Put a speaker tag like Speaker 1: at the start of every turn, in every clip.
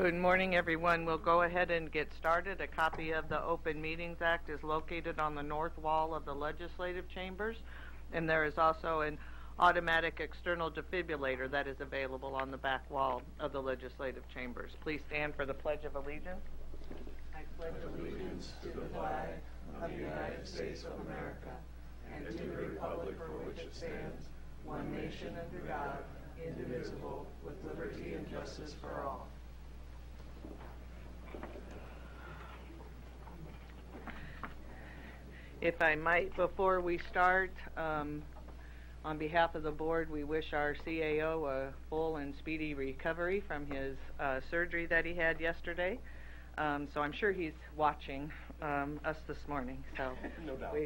Speaker 1: Good morning, everyone. We'll go ahead and get started. A copy of the Open Meetings Act is located on the north wall of the legislative chambers, and there is also an automatic external defibrillator that is available on the back wall of the legislative chambers. Please stand for the Pledge of Allegiance. I pledge allegiance to the flag of the United States of America and to the republic for which it stands, one nation under God, indivisible, with liberty and justice for all. If I might, before we start, on behalf of the board, we wish our CAO a full and speedy recovery from his surgery that he had yesterday. So I'm sure he's watching us this morning. So
Speaker 2: no doubt.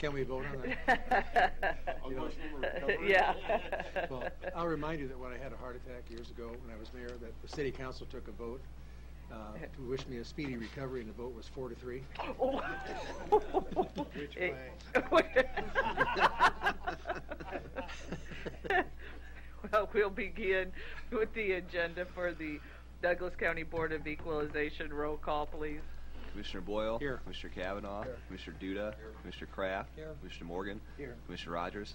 Speaker 2: Can we vote on that?
Speaker 1: Yeah.
Speaker 2: Well, I'll remind you that when I had a heart attack years ago when I was mayor, that the city council took a vote to wish me a speedy recovery, and the vote was 4-3.
Speaker 1: Oh.
Speaker 2: Which way?
Speaker 1: Well, we'll begin with the agenda for the Douglas County Board of Equalization. Roll call, please.
Speaker 3: Commissioner Boyle.
Speaker 2: Here.
Speaker 3: Commissioner Kavanaugh.
Speaker 2: Here.
Speaker 3: Commissioner Duda.
Speaker 2: Here.
Speaker 3: Commissioner Kraft.
Speaker 2: Here.
Speaker 3: Commissioner Morgan.
Speaker 2: Here.
Speaker 3: Commissioner Rodgers.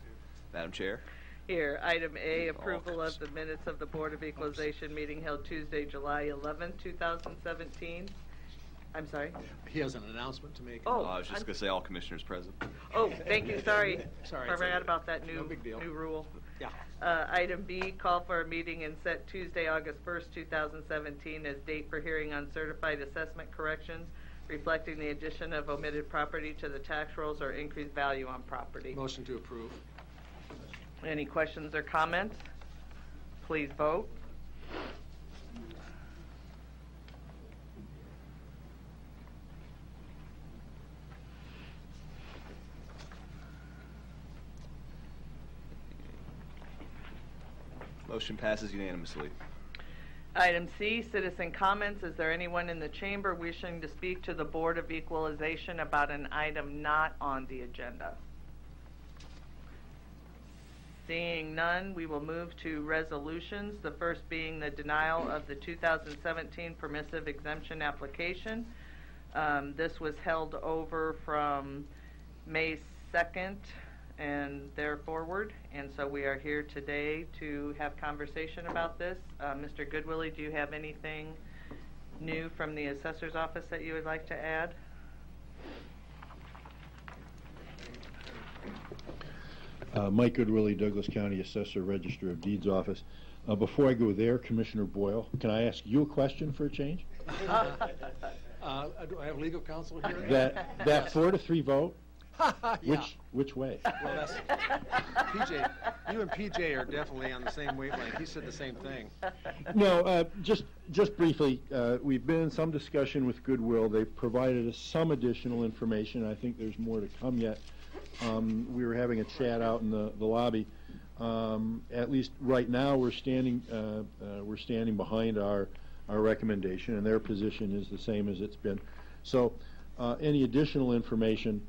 Speaker 3: Madam Chair.
Speaker 1: Here. Item A, approval of the minutes of the Board of Equalization meeting held Tuesday, July 11, 2017. I'm sorry?
Speaker 2: He has an announcement to make.
Speaker 1: Oh,
Speaker 3: I was just going to say all commissioners present.
Speaker 1: Oh, thank you. Sorry.
Speaker 2: Sorry.
Speaker 1: I forgot about that
Speaker 2: No big deal.
Speaker 1: new rule.
Speaker 2: Yeah.
Speaker 1: Item B, call for a meeting and set Tuesday, August 1st, 2017 as date for hearing on certified assessment corrections reflecting the addition of omitted property to the tax rolls or increased value on property.
Speaker 2: Motion to approve.
Speaker 1: Any questions or comments? Please vote.
Speaker 3: Motion passes unanimously.
Speaker 1: Item C, citizen comments. Is there anyone in the chamber wishing to speak to the Board of Equalization about an item not on the agenda? Seeing none, we will move to resolutions, the first being the denial of the 2017 permissive exemption application. This was held over from May 2nd and there forward, and so we are here today to have conversation about this. Mr. Goodwillie, do you have anything new from the assessor's office that you would like to add?
Speaker 4: Mike Goodwillie, Douglas County Assessor, Register of Deeds Office. Before I go there, Commissioner Boyle, can I ask you a question for a change?
Speaker 2: Do I have legal counsel here?
Speaker 4: That 4-3 vote.
Speaker 2: Yeah.
Speaker 4: Which way?
Speaker 2: Well, that's PJ. You and PJ are definitely on the same wavelength. He said the same thing.
Speaker 4: No, just briefly, we've been in some discussion with Goodwill. They've provided us some additional information. I think there's more to come yet. We were having a chat out in the lobby. At least right now, we're standing behind our recommendation, and their position is the same as it's been. So, any additional information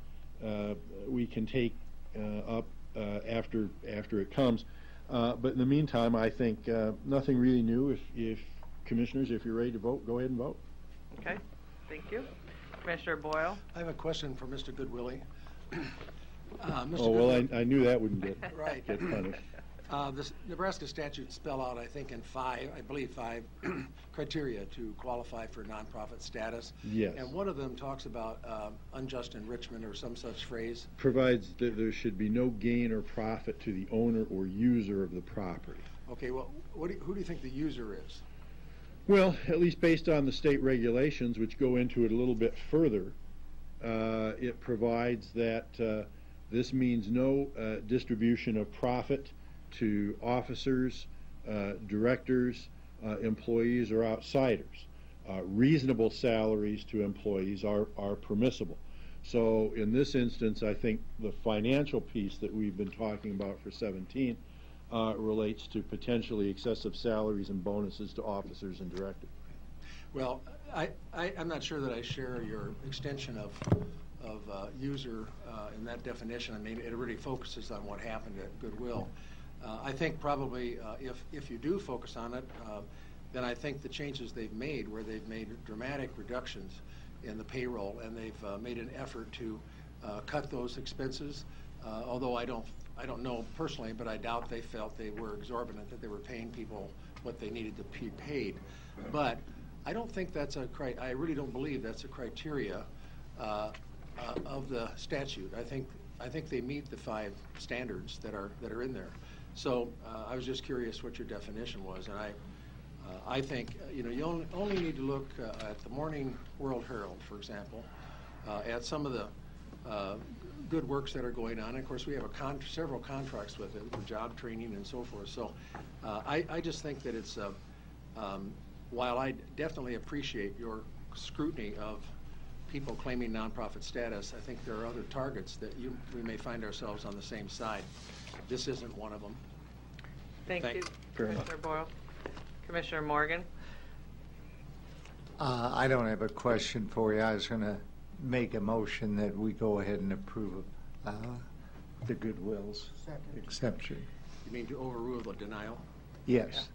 Speaker 4: we can take up after it comes. But in the meantime, I think nothing really new. If commissioners, if you're ready to vote, go ahead and vote.
Speaker 1: Okay, thank you. Commissioner Boyle.
Speaker 2: I have a question for Mr. Goodwillie.
Speaker 4: Oh, well, I knew that wouldn't get punished.
Speaker 2: This Nebraska statutes spell out, I think, in five criteria to qualify for nonprofit status.
Speaker 4: Yes.
Speaker 2: And one of them talks about unjust enrichment or some such phrase.
Speaker 4: Provides that there should be no gain or profit to the owner or user of the property.
Speaker 2: Okay, well, who do you think the user is?
Speaker 4: Well, at least based on the state regulations, which go into it a little bit further, it provides that this means no distribution of profit to officers, directors, employees, or outsiders. Reasonable salaries to employees are permissible. So in this instance, I think the financial piece that we've been talking about for 17 relates to potentially excessive salaries and bonuses to officers and directors.
Speaker 2: Well, I'm not sure that I share your extension of user in that definition. I mean, it really focuses on what happened at Goodwill. I think probably if you do focus on it, then I think the changes they've made, where they've made dramatic reductions in the payroll, and they've made an effort to cut those expenses, although I don't know personally, but I doubt they felt they were exorbitant, that they were paying people what they needed to be paid. But I don't think that's I really don't believe that's a criteria of the statute. I think they meet the 5 standards that are in there. So I was just curious what your definition was, and I think you only need to look at the Morning World Herald, for example, at some of the good works that are going on. And of course, we have several contracts with it for job training and so forth. So I just think that it's while I definitely appreciate your scrutiny of people claiming nonprofit status, I think there are other targets that we may find ourselves on the same side. This isn't one of them.
Speaker 1: Thank you,
Speaker 4: Fair
Speaker 1: Commissioner
Speaker 4: enough.
Speaker 1: Boyle. Commissioner Morgan?
Speaker 5: I don't have a question for you. I was going to make a motion that we go ahead and approve the Goodwill's exception.
Speaker 2: You mean to overrule the denial?
Speaker 5: Yes.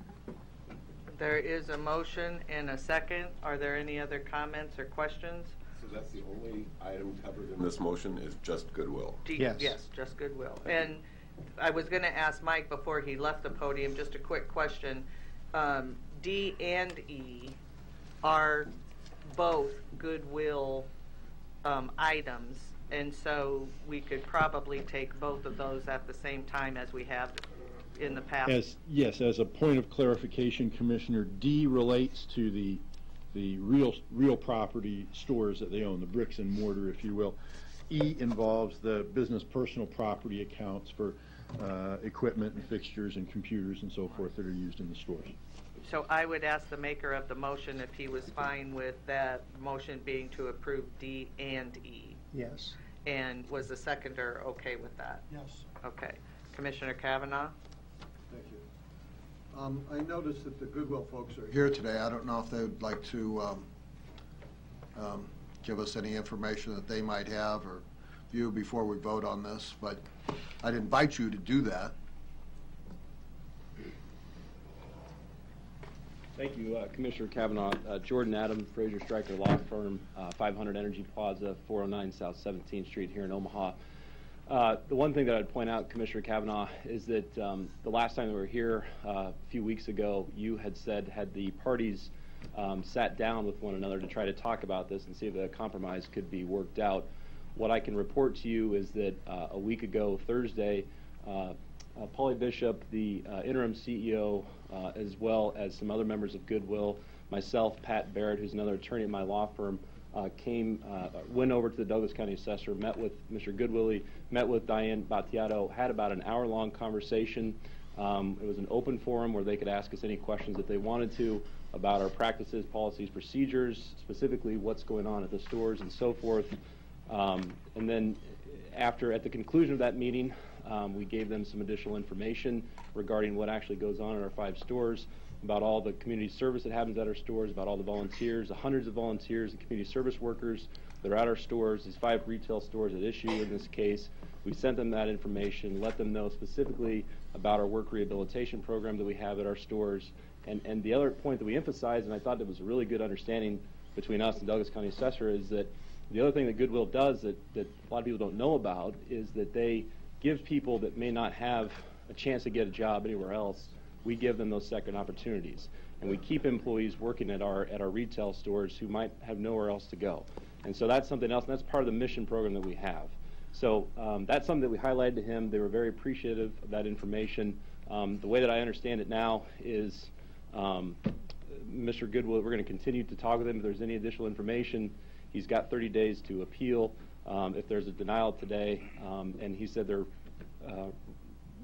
Speaker 1: There is a motion and a second. Are there any other comments or questions?
Speaker 6: So that's the only item covered in this motion is just Goodwill?
Speaker 5: Yes.
Speaker 1: Yes, just Goodwill. And I was going to ask Mike before he left the podium, just a quick question. D and E are both Goodwill items, and so we could probably take both of those at the same time as we have in the past.
Speaker 4: Yes, as a point of clarification, Commissioner, D relates to the real property stores that they own, the bricks and mortar, if you will. E involves the business personal property accounts for equipment and fixtures and computers and so forth that are used in the stores.
Speaker 1: So I would ask the maker of the motion if he was fine with that motion being to approve D and E.
Speaker 5: Yes.
Speaker 1: And was the seconder okay with that?
Speaker 7: Yes.
Speaker 1: Okay. Commissioner Kavanaugh?
Speaker 7: Thank you. I noticed that the Goodwill folks are here today. I don't know if they would like to give us any information that they might have or view before we vote on this, but I'd invite you to do that.
Speaker 8: Thank you, Commissioner Kavanaugh. Jordan Adam, Fraser Stryker Law Firm, 500 Energy Plaza, 409 South 17th Street here in Omaha. The one thing that I'd point out, Commissioner Kavanaugh, is that the last time we were here a few weeks ago, you had said had the parties sat down with one another to try to talk about this and see if a compromise could be worked out. What I can report to you is that a week ago, Thursday, Polly Bishop, the interim CEO, as well as some other members of Goodwill, myself, Pat Barrett, who's another attorney at my law firm, went over to the Douglas County Assessor, met with Mr. Goodwillie, met with Diane Battiato, had about an hour-long conversation. It was an open forum where they could ask us any questions that they wanted to about our practices, policies, procedures, specifically what's going on at the stores and so forth. And then at the conclusion of that meeting, we gave them some additional information regarding what actually goes on in our 5 stores, about all the community service that happens at our stores, about all the volunteers, the hundreds of volunteers and community service workers that are at our stores, these 5 retail stores at issue in this case. We sent them that information, let them know specifically about our work rehabilitation program that we have at our stores. And the other point that we emphasized, and I thought that was a really good understanding between us and Douglas County Assessor, is that the other thing that Goodwill does that a lot of people don't know about is that they give people that may not have a chance to get a job anywhere else, we give them those second opportunities. And we keep employees working at our retail stores who might have nowhere else to go. And so that's something else, and that's part of the mission program that we have. So that's something that we highlighted to him. They were very appreciative of that information. The way that I understand it now is Mr. Goodwill, we're going to continue to talk with him if there's any additional information. He's got 30 days to appeal if there's a denial today, and he said they're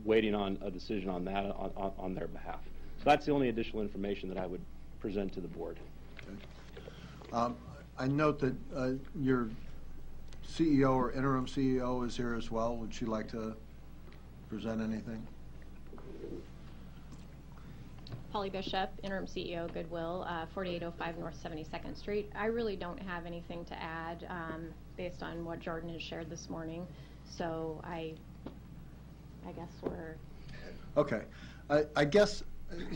Speaker 8: waiting on a decision on that on their behalf. So that's the only additional information that I would present to the board.
Speaker 7: Okay. I note that your CEO or interim CEO is here as well. Would she like to present anything?
Speaker 9: Polly Bishop, interim CEO, Goodwill, 4805 North 72nd Street. I really don't have anything to add based on what Jordan has shared this morning. So I guess we're...
Speaker 7: Okay. I guess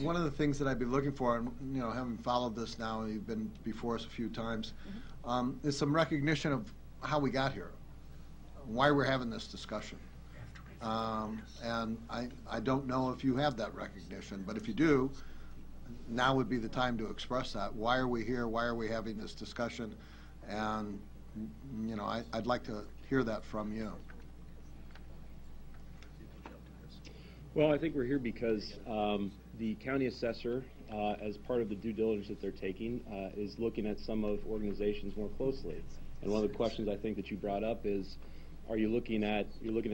Speaker 7: one of the things that I'd be looking for, and having followed this now, you've been before us a few times, is some recognition of how we got here, why we're having this discussion. And I don't know if you have that recognition, but if you do, now would be the time to express that. Why are we here? Why are we having this discussion? And I'd like to hear that from you.
Speaker 8: Well, I think we're here because the county assessor, as part of the due diligence that they're taking, is looking at some of organizations more closely. And one of the questions I think that you brought up is, you're looking at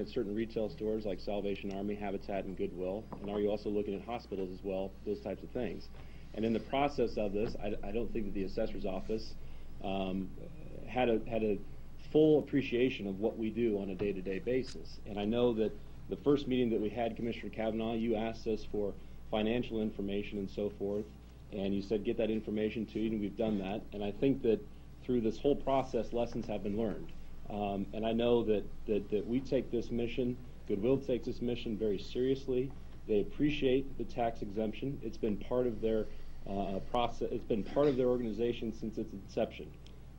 Speaker 8: certain retail stores like Salvation Army, Habitat, and Goodwill, and are you also looking at hospitals as well, those types of things. And in the process of this, I don't think that the assessor's office had a full appreciation of what we do on a day-to-day basis. And I know that the first meeting that we had, Commissioner Kavanaugh, you asked us for financial information and so forth, and you said get that information to you, and we've done that. And I think that through this whole process, lessons have been learned. And I know that we take this mission, Goodwill takes this mission very seriously. They appreciate the tax exemption. It's been part of their process. It's been part of their organization since its inception.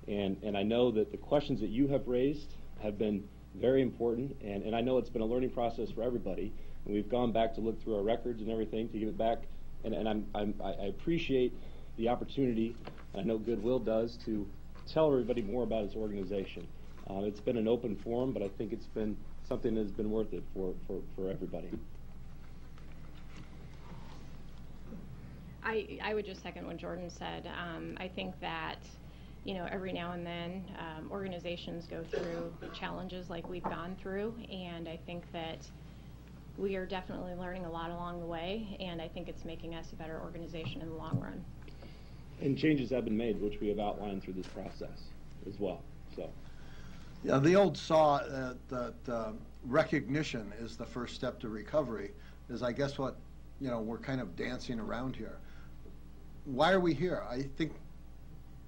Speaker 8: And I know that the questions that you have raised have been very important, and I know it's been a learning process for everybody. And we've gone back to look through our records and everything to give it back. And I appreciate the opportunity, and I know Goodwill does, to tell everybody more about its organization. It's been an open forum, but I think it's been something that's been worth it for everybody.
Speaker 9: I would just second what Jordan said. I think that every now and then organizations go through challenges like we've gone through, and I think that we are definitely learning a lot along the way, and I think it's making us a better organization in the long run.
Speaker 8: And changes have been made, which we have outlined through this process as well. So,
Speaker 7: yeah, the old saw that recognition is the first step to recovery is, I guess, what we're kind of dancing around here. Why are we here? I think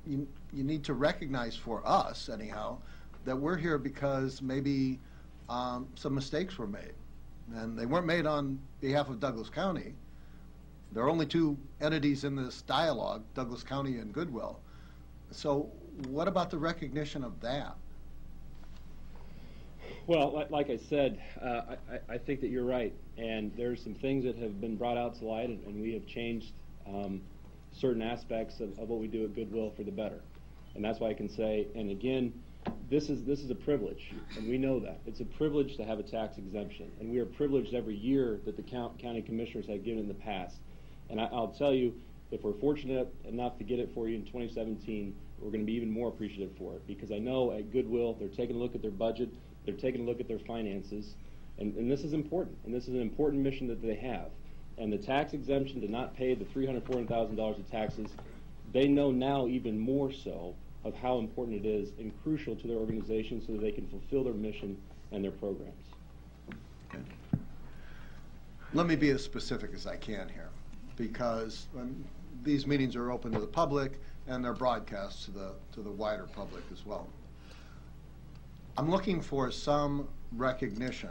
Speaker 7: you need to recognize, for us anyhow, that we're here because maybe some mistakes were made. And they weren't made on behalf of Douglas County. There are only two entities in this dialogue, Douglas County and Goodwill. So what about the recognition of that?
Speaker 8: Well, like I said, I think that you're right. And there's some things that have been brought out to light, and we have changed certain aspects of what we do at Goodwill for the better. And that's why I can say, and again, this is a privilege, and we know that. It's a privilege to have a tax exemption, and we are privileged every year that the county commissioners have given in the past. And I'll tell you, if we're fortunate enough to get it for you in 2017, we're going to be even more appreciative for it, because I know at Goodwill they're taking a look at their budget, they're taking a look at their finances, and this is important, and this is an important mission that they have. And the tax exemption to not pay the $340,000 of taxes, they know now even more so of how important it is and crucial to their organization so that they can fulfill their mission and their programs.
Speaker 7: Okay. Let me be as specific as I can here, because these meetings are open to the public and they're broadcast to the wider public as well. I'm looking for some recognition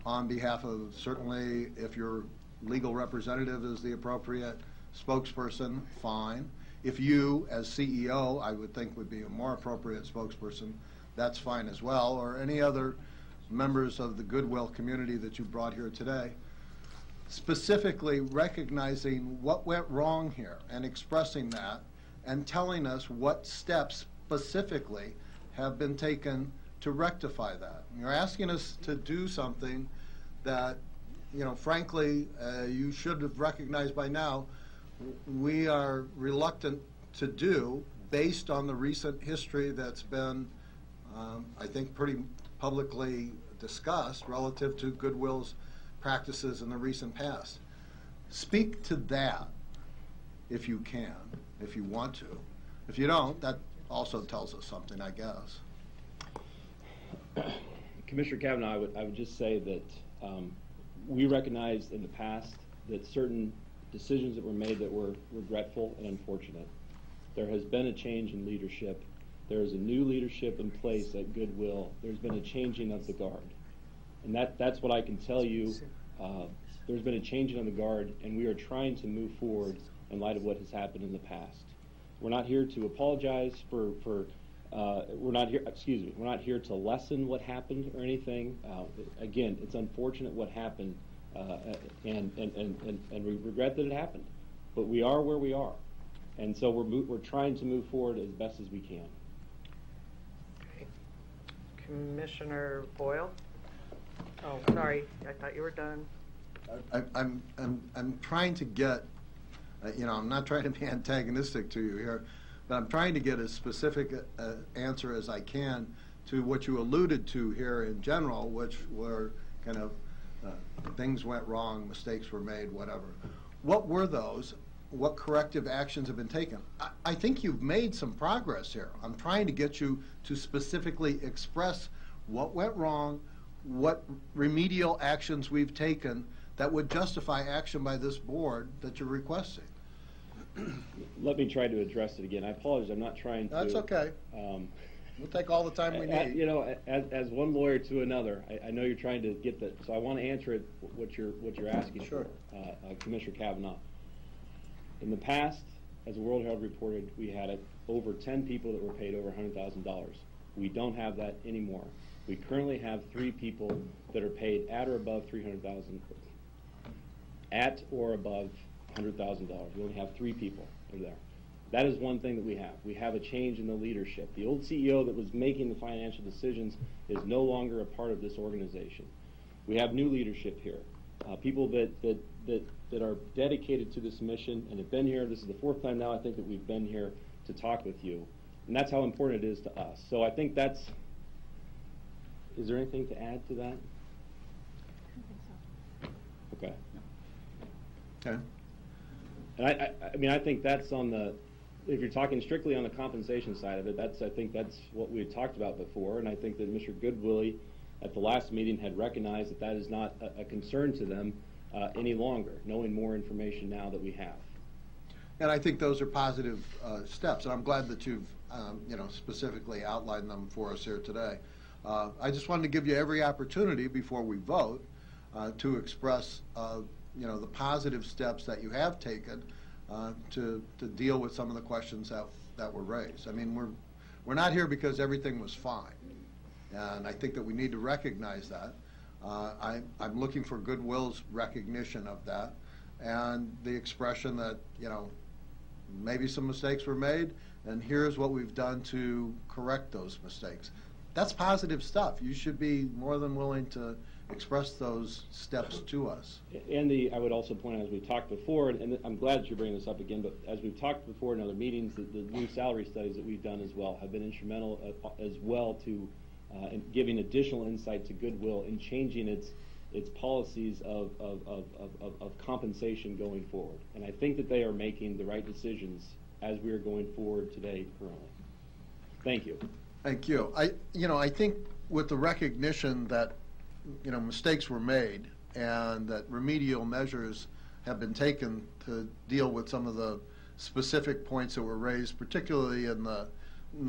Speaker 7: on behalf of, certainly if your legal representative is the appropriate spokesperson, fine. If you, as CEO, I would think would be a more appropriate spokesperson, that's fine as well, or any other members of the Goodwill community that you brought here today, specifically recognizing what went wrong here and expressing that and telling us what steps specifically have been taken to rectify that. You're asking us to do something that, frankly, you should have recognized by now, we are reluctant to do based on the recent history that's been, I think, pretty publicly discussed relative to Goodwill's practices in the recent past. Speak to that if you can, if you want to. If you don't, that also tells us something, I guess.
Speaker 8: Commissioner Kavanaugh, I would just say that we recognized in the past that certain decisions that were made that were regretful and unfortunate. There has been a change in leadership. There is a new leadership in place at Goodwill. There's been a changing of the guard. And that's what I can tell you there's been a changing on the guard, and we are trying to move forward in light of what has happened in the past. We're not here to apologize we're not here to lessen what happened or anything. Again, it's unfortunate what happened, and we regret that it happened. But we are where we are, and so we're trying to move forward as best as we can.
Speaker 1: Okay. Commissioner Boyle? Oh, sorry, I thought you were done.
Speaker 7: I'm trying to get, I'm not trying to be antagonistic to you here, but I'm trying to get as specific answer as I can to what you alluded to here in general, which were kind of things went wrong, mistakes were made, whatever. What were those? What corrective actions have been taken? I think you've made some progress here. I'm trying to get you to specifically express what went wrong, what remedial actions we've taken that would justify action by this board that you're requesting.
Speaker 8: Let me try to address it again. I apologize. I'm not trying to.
Speaker 7: That's okay. We'll take all the time we need.
Speaker 8: As one lawyer to another, I know you're trying to get that. So I want to answer it. What you're asking
Speaker 7: Sure.
Speaker 8: for, Commissioner Kavanaugh. In the past, as the World Herald reported, we had over 10 people that were paid over $100,000. We don't have that anymore. We currently have 3 people that are paid at or above $300,000, at or above $100,000. We only have 3 people that are there. That is one thing that we have. We have a change in the leadership. The old CEO that was making the financial decisions is no longer a part of this organization. We have new leadership here, people that are dedicated to this mission and have been here. This is the 4th time now, I think, that we've been here to talk with you. And that's how important it is to us. So I think that's... Is there anything to add to that?
Speaker 9: I don't think so.
Speaker 8: Okay.
Speaker 7: Okay.
Speaker 8: And I mean, I think that's on the, if you're talking strictly on the compensation side of it, I think that's what we had talked about before, and I think that Mr. Goodwillie at the last meeting had recognized that that is not a concern to them any longer, knowing more information now that we have.
Speaker 7: And I think those are positive steps, and I'm glad that you've specifically outlined them for us here today. I just wanted to give you every opportunity before we vote to express the positive steps that you have taken to deal with some of the questions that were raised. I mean, we're not here because everything was fine, and I think that we need to recognize that. I'm looking for Goodwill's recognition of that, and the expression that maybe some mistakes were made, and here's what we've done to correct those mistakes. That's positive stuff. You should be more than willing to express those steps to us.
Speaker 8: Andy, I would also point out, as we talked before, and I'm glad that you're bringing this up again, but as we've talked before in other meetings, the new salary studies that we've done as well have been instrumental as well to in giving additional insight to Goodwill in changing its policies of compensation going forward. And I think that they are making the right decisions as we are going forward today currently. Thank you.
Speaker 7: Thank you. I think with the recognition that mistakes were made and that remedial measures have been taken to deal with some of the specific points that were raised, particularly in the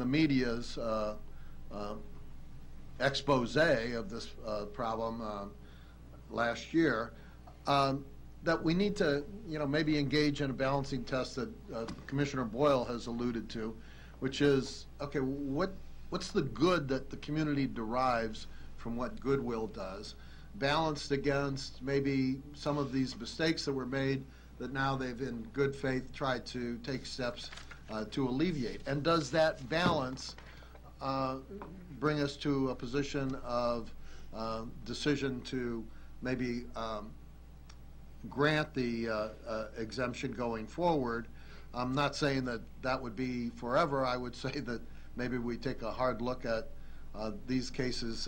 Speaker 7: media's expose of this problem last year, that we need to maybe engage in a balancing test that Commissioner Boyle has alluded to, which is, okay, what's the good that the community derives from what Goodwill does, balanced against maybe some of these mistakes that were made that now they've in good faith tried to take steps to alleviate. And does that balance bring us to a position of decision to maybe grant the exemption going forward? I'm not saying that that would be forever. I would say that maybe we take a hard look at these cases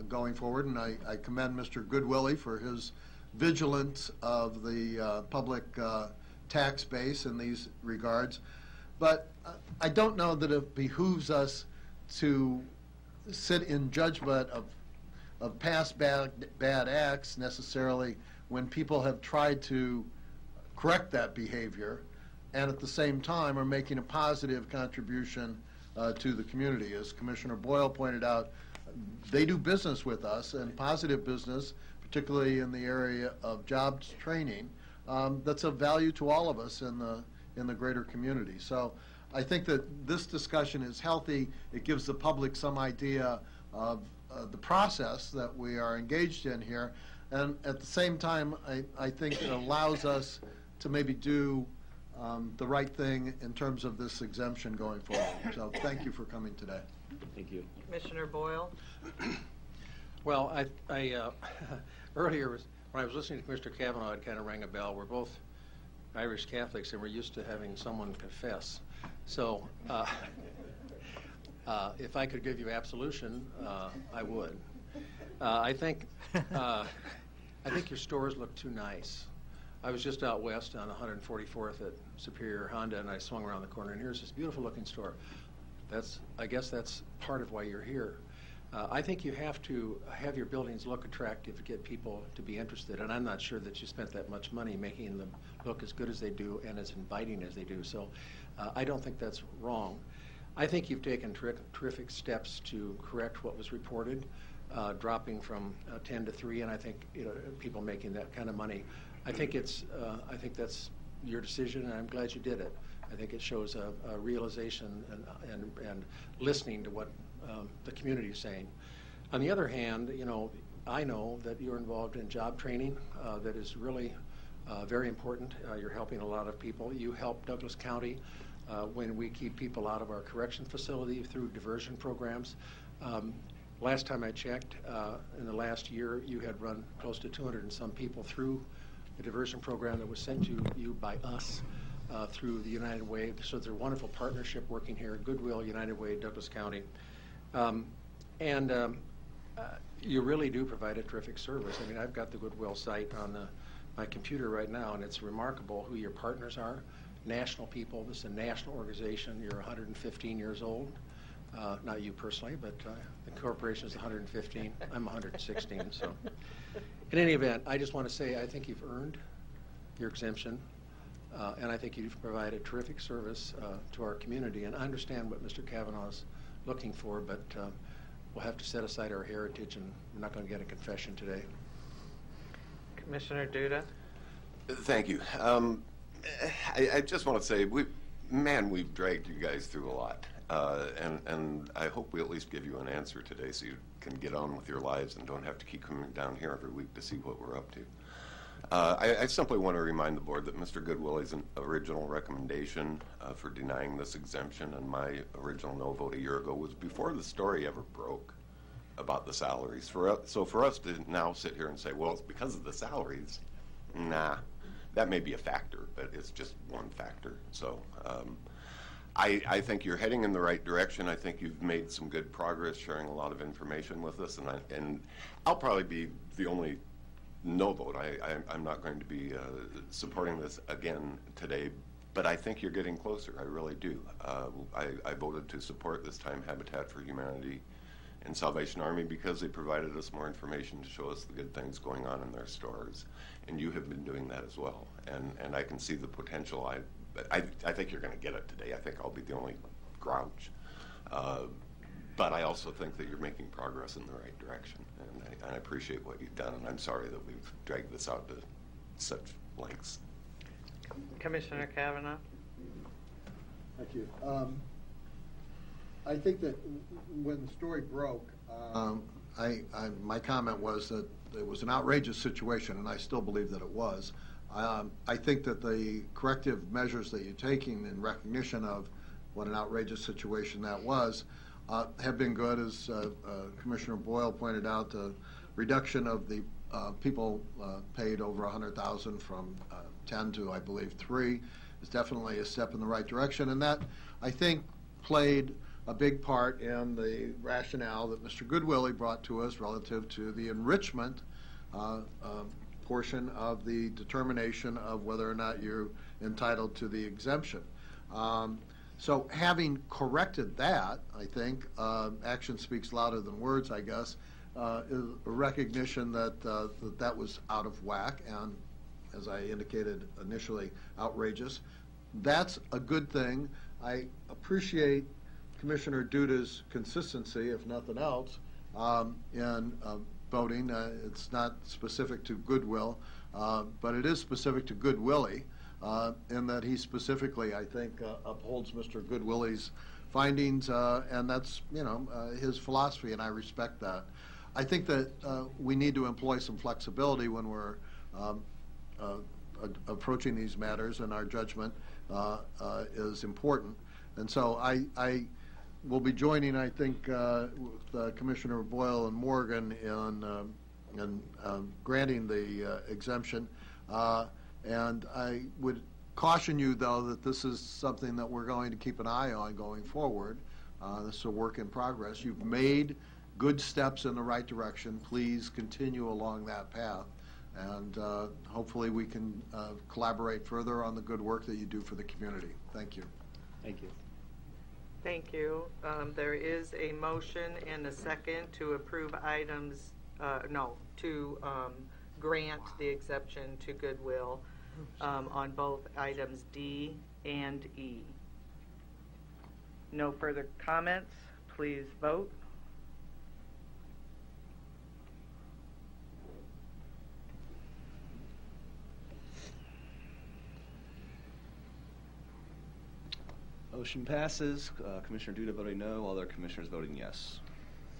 Speaker 7: going forward, and I commend Mr. Goodwillie for his vigilance of the public tax base in these regards. But I don't know that it behooves us to sit in judgment of past bad acts necessarily when people have tried to correct that behavior and at the same time are making a positive contribution to the community. As Commissioner Boyle pointed out, they do business with us, and positive business, particularly in the area of jobs training, that's of value to all of us in the greater community. So I think that this discussion is healthy. It gives the public some idea of the process that we are engaged in here. And at the same time, I think it allows us to maybe do the right thing in terms of this exemption going forward. So thank you for coming today.
Speaker 8: Thank you.
Speaker 1: Commissioner Boyle?
Speaker 2: Well, I earlier, when I was listening to Mr. Kavanaugh, it kind of rang a bell. We're both Irish Catholics, and we're used to having someone confess. So if I could give you absolution, I would. I think your stores look too nice. I was just out west on 144th at Superior Honda, and I swung around the corner, and here's this beautiful-looking store. I guess that's part of why you're here. I think you have to have your buildings look attractive to get people to be interested, and I'm not sure that you spent that much money making them look as good as they do and as inviting as they do. So I don't think that's wrong. I think you've taken terrific steps to correct what was reported, dropping from 10 to 3, and I think people making that kind of money. I think that's your decision, and I'm glad you did it. I think it shows a realization and listening to what the community is saying. On the other hand, I know that you're involved in job training that is really very important. You're helping a lot of people. You help Douglas County when we keep people out of our correction facility through diversion programs. Last time I checked, in the last year, you had run close to 200 and some people through the diversion program that was sent to you by us through the United Way. So there's a wonderful partnership working here, Goodwill, United Way, Douglas County. You really do provide a terrific service. I mean, I've got the Goodwill site on my computer right now, and it's remarkable who your partners are. National people. This is a national organization. You're 115 years old. Not you personally, but the corporation is 115. I'm 116. So, in any event, I just want to say I think you've earned your exemption, and I think you've provided terrific service to our community. And I understand what Mr. Kavanaugh's looking for, but we'll have to set aside our heritage, and we're not going to get a confession today.
Speaker 1: Commissioner Duda?
Speaker 6: Thank you. I just want to say, we've dragged you guys through a lot. And I hope we at least give you an answer today so you can get on with your lives and don't have to keep coming down here every week to see what we're up to. I simply want to remind the board that Mr. Goodwill's original recommendation for denying this exemption and my original no vote a year ago was before the story ever broke about the salaries. So for us to now sit here and say, well, it's because of the salaries, nah, that may be a factor, but it's just one factor. So I think you're heading in the right direction. I think you've made some good progress sharing a lot of information with us, and I'll probably be the only no vote. I'm not going to be supporting this again today, but I think you're getting closer. I really do. I voted to support this time Habitat for Humanity and Salvation Army because they provided us more information to show us the good things going on in their stores, and you have been doing that as well. And I can see the potential. I think you're going to get it today. I think I'll be the only grouch. But I also think that you're making progress in the right direction, and I appreciate what you've done, and I'm sorry that we've dragged this out to such lengths.
Speaker 1: Commissioner Kavanaugh?
Speaker 7: Thank you. I think that when the story broke, my comment was that it was an outrageous situation, and I still believe that it was. I think that the corrective measures that you're taking in recognition of what an outrageous situation that was have been good. As Commissioner Boyle pointed out, the reduction of the people paid over $100,000 from 10 to, I believe, 3 is definitely a step in the right direction. And that, I think, played a big part in the rationale that Mr. Goodwill brought to us relative to the enrichment portion of the determination of whether or not you're entitled to the exemption. So having corrected that, I think, action speaks louder than words, I guess, is a recognition that that was out of whack and, as I indicated initially, outrageous. That's a good thing. I appreciate Commissioner Duda's consistency, if nothing else, in voting. It's not specific to Goodwill, but it is specific to Goodwillie, in that he specifically, I think, upholds Mr. Goodwillie's findings, and that's, his philosophy, and I respect that. I think that we need to employ some flexibility when we're approaching these matters, and our judgment is important. And so I will be joining, I think, with Commissioner Boyle and Morgan in granting the exemption. And I would caution you, though, that this is something that we're going to keep an eye on going forward. This is a work in progress. You've made good steps in the right direction. Please continue along that path. And hopefully we can collaborate further on the good work that you do for the community. Thank you.
Speaker 8: Thank you.
Speaker 1: Thank you. There is a motion and a second to approve items, to grant the exception to Goodwill on both items D and E. No further comments. Please vote.
Speaker 3: Motion passes. Commissioner Duda voting no, other commissioners voting yes.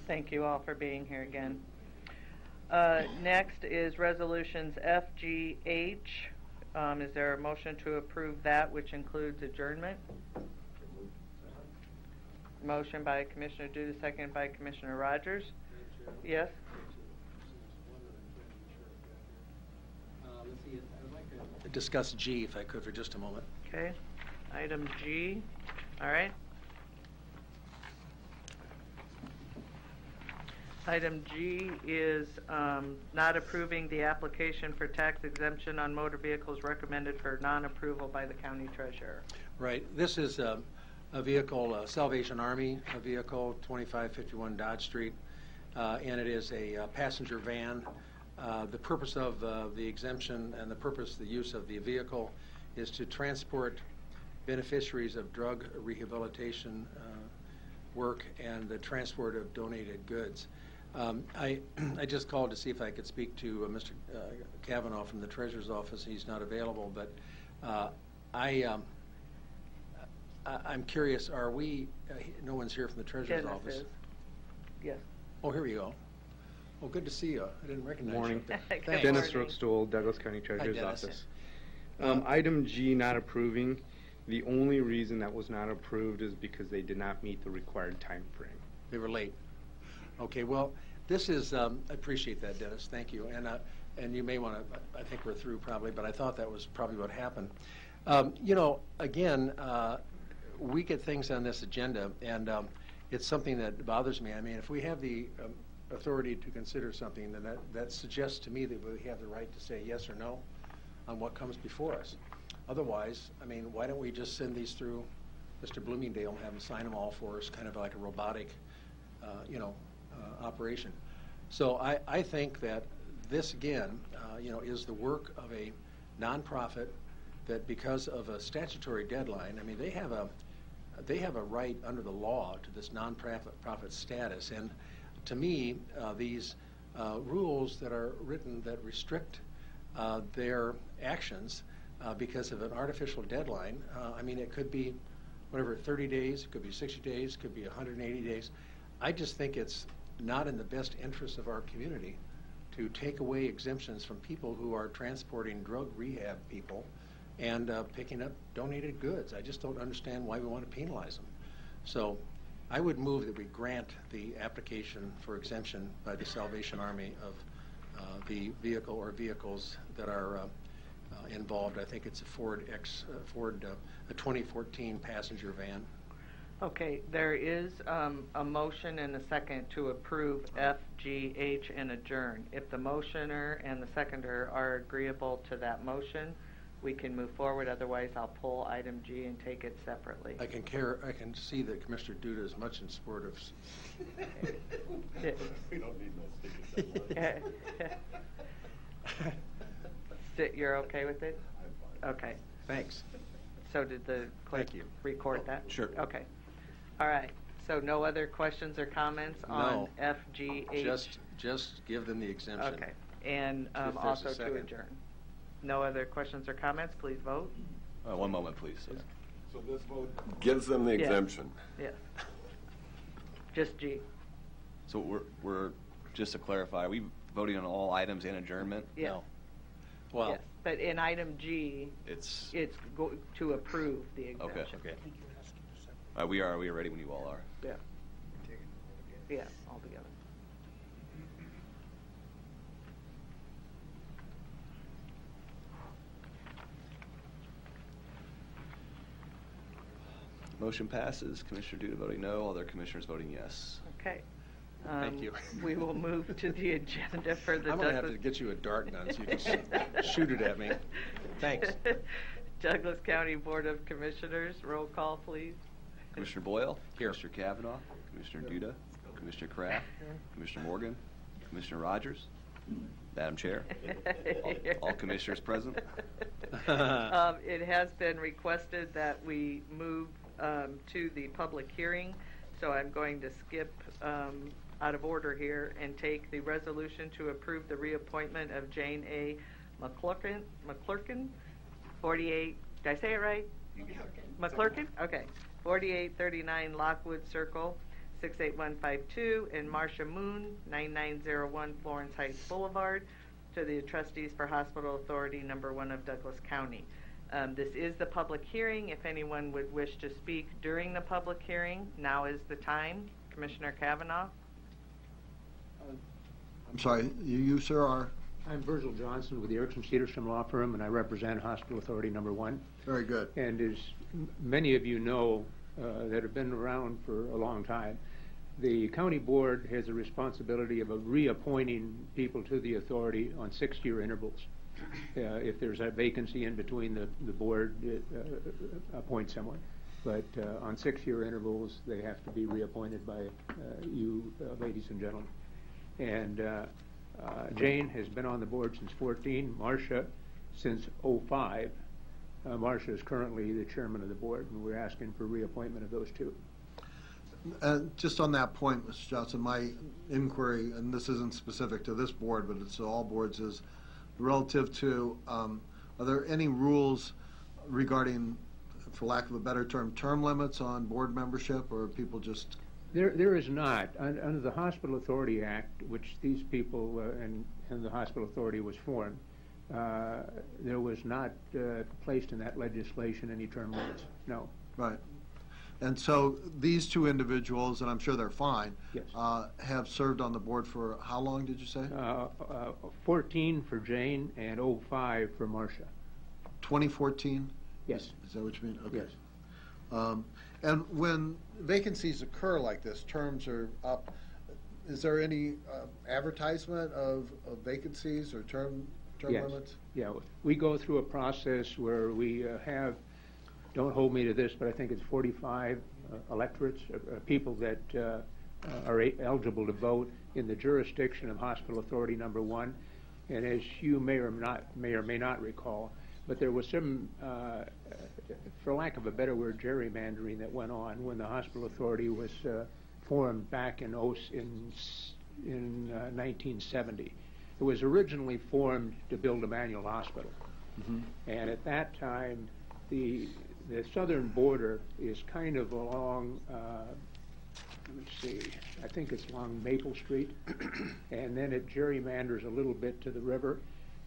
Speaker 1: Thank you all for being here again. Next is resolutions F, G, H. Is there a motion to approve that, which includes adjournment? Motion by Commissioner Duda, second by Commissioner Rodgers. Yes?
Speaker 2: Discuss G, if I could, for just a moment.
Speaker 1: Okay. Item G. All right. Item G is not approving the application for tax exemption on motor vehicles recommended for non-approval by the county treasurer.
Speaker 2: Right. This is a vehicle, Salvation Army, a vehicle, 2551 Dodge Street, and it is a passenger van. The purpose of the exemption and the purpose, the use of the vehicle is to transport beneficiaries of drug rehabilitation work and the transport of donated goods. I just called to see if I could speak to Mr. Kavanaugh from the Treasurer's Office. He's not available, but I'm curious, are we, no one's here from the Treasurer's
Speaker 1: Dennis
Speaker 2: Office?
Speaker 1: is. Yes.
Speaker 2: Oh, here we go. Well, good to see you. I didn't recognize
Speaker 10: Morning.
Speaker 2: you.
Speaker 1: Good
Speaker 2: Thanks.
Speaker 10: Dennis
Speaker 1: morning.
Speaker 10: Rookstool, Douglas County Treasurer's
Speaker 2: Dennis.
Speaker 10: Office. Item G, not approving. The only reason that was not approved is because they did not meet the required time frame.
Speaker 2: They were late. Okay, well, this is, I appreciate that, Dennis, thank you. And you may want to, I think we're through probably, but I thought that was probably what happened. Again, we get things on this agenda, and it's something that bothers me. I mean, if we have the authority to consider something, then that suggests to me that we have the right to say yes or no on what comes before us. Otherwise, I mean, why don't we just send these through Mr. Bloomingdale and have him sign them all for us, kind of like a robotic, operation. So I think that this, again, is the work of a nonprofit that, because of a statutory deadline, I mean, they have a right under the law to this nonprofit status. And to me, these rules that are written that restrict their actions because of an artificial deadline, I mean, it could be whatever, 30 days, it could be 60 days, it could be 180 days. I just think it's not in the best interest of our community to take away exemptions from people who are transporting drug rehab people and picking up donated goods. I just don't understand why we want to penalize them. So I would move that we grant the application for exemption by the Salvation Army of the vehicle or vehicles that are involved. I think it's a Ford, a 2014 passenger van.
Speaker 1: Okay, there is a motion and a second to approve F, G, H, and adjourn. If the motioner and the seconder are agreeable to that motion, we can move forward. Otherwise, I'll pull item G and take it separately.
Speaker 2: I can see that Commissioner Duda is much in support of.
Speaker 3: We don't need no stickers.
Speaker 1: You're okay with it? Okay.
Speaker 2: Thanks.
Speaker 1: So did the clerk
Speaker 2: Thank you.
Speaker 1: record that?
Speaker 3: Sure.
Speaker 1: Okay. All right. So no other questions or comments on
Speaker 2: No.
Speaker 1: F, G, H?
Speaker 2: Just give them the exemption.
Speaker 1: Okay, and
Speaker 2: there's a
Speaker 1: also to
Speaker 2: second.
Speaker 1: adjourn. No other questions or comments, please vote.
Speaker 3: One moment, please.
Speaker 10: So this vote.
Speaker 6: Gives them the
Speaker 1: Yes.
Speaker 6: exemption.
Speaker 1: Yes. Just G.
Speaker 3: So we're, just to clarify, are we voting on all items in adjournment?
Speaker 1: Yes.
Speaker 2: No. Well,
Speaker 1: Yes, but in item G,
Speaker 3: It's,
Speaker 1: to approve the
Speaker 3: okay.
Speaker 1: exemption.
Speaker 3: We are ready when you all are.
Speaker 1: Yeah. Yeah, all together.
Speaker 3: Motion passes. Commissioner Duda voting no, other commissioners voting yes.
Speaker 1: Okay.
Speaker 2: Thank you.
Speaker 1: We will move to the agenda for the
Speaker 2: I'm going to have to get you a dart gun so you can shoot it at me. Thanks.
Speaker 1: Douglas County Board of Commissioners, roll call, please.
Speaker 3: Commissioner Boyle?
Speaker 2: Here.
Speaker 3: Commissioner Kavanaugh? Commissioner Duda? Commissioner Kraft? Commissioner Morgan? Commissioner Rodgers? Madam Chair? All commissioners present?
Speaker 1: It has been requested that we move to the public hearing, so I'm going to skip out of order here and take the resolution to approve the reappointment of Jane A. McClurkin, 48, did I say it right? McClurkin? Okay. 4839 Lockwood Circle, 68152, and Marcia Moon, 9901 Florence Heights Boulevard, to the trustees for Hospital Authority Number 1 of Douglas County. This is the public hearing. If anyone would wish to speak during the public hearing, now is the time. Commissioner Kavanaugh?
Speaker 7: I'm sorry, you sir, are?
Speaker 11: I'm Virgil Johnson with the Erickson Cedarstrom Law Firm, and I represent Hospital Authority Number 1.
Speaker 7: Very good.
Speaker 11: And as many of you know that have been around for a long time, the county board has a responsibility of reappointing people to the authority on 6-year intervals. If there's a vacancy in between, the board appoints someone. But on 6-year intervals, they have to be reappointed by you ladies and gentlemen. And Jane has been on the board since 14, Marcia since 05. Marcia is currently the chairman of the board, and we're asking for reappointment of those two.
Speaker 7: Just on that point, Mr. Johnson, my inquiry, and this isn't specific to this board, but it's to all boards, is relative to, are there any rules regarding, for lack of a better term limits on board membership, or are people just...
Speaker 11: There is not. Under the Hospital Authority Act, which these people and the Hospital Authority was formed, there was not placed in that legislation any term limits, no.
Speaker 7: Right. And so these two individuals, and I'm sure they're fine,
Speaker 11: Yes.
Speaker 7: have served on the board for how long, did you say?
Speaker 11: 14 for Jane and 05 for Marcia.
Speaker 7: 2014?
Speaker 11: Yes.
Speaker 7: Is that what you mean? Okay.
Speaker 11: Yes.
Speaker 7: And when vacancies occur like this, terms are up, is there any advertisement of vacancies or term
Speaker 11: Yes.
Speaker 7: limits?
Speaker 11: Yeah, we go through a process where we have, don't hold me to this, but I think it's 45 electorates, people that are eligible to vote in the jurisdiction of Hospital Authority Number 1. And as you may or may not recall, but there was some, for lack of a better word, gerrymandering that went on when the Hospital Authority was formed back in 1970. It was originally formed to build a manual hospital. Mm-hmm. And at that time, the southern border is kind of along, let's see, I think it's along Maple Street, and then it gerrymanders a little bit to the river.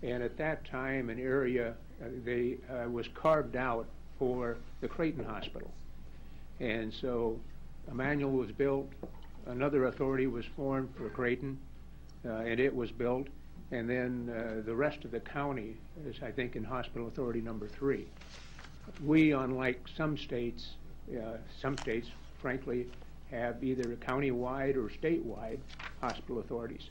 Speaker 11: And at that time, an area was carved out for the Creighton Hospital. And so a manual was built, another authority was formed for Creighton, and it was built, and then the rest of the county is, I think, in Hospital Authority Number 3. We, unlike some states, frankly, have either county-wide or statewide hospital authorities.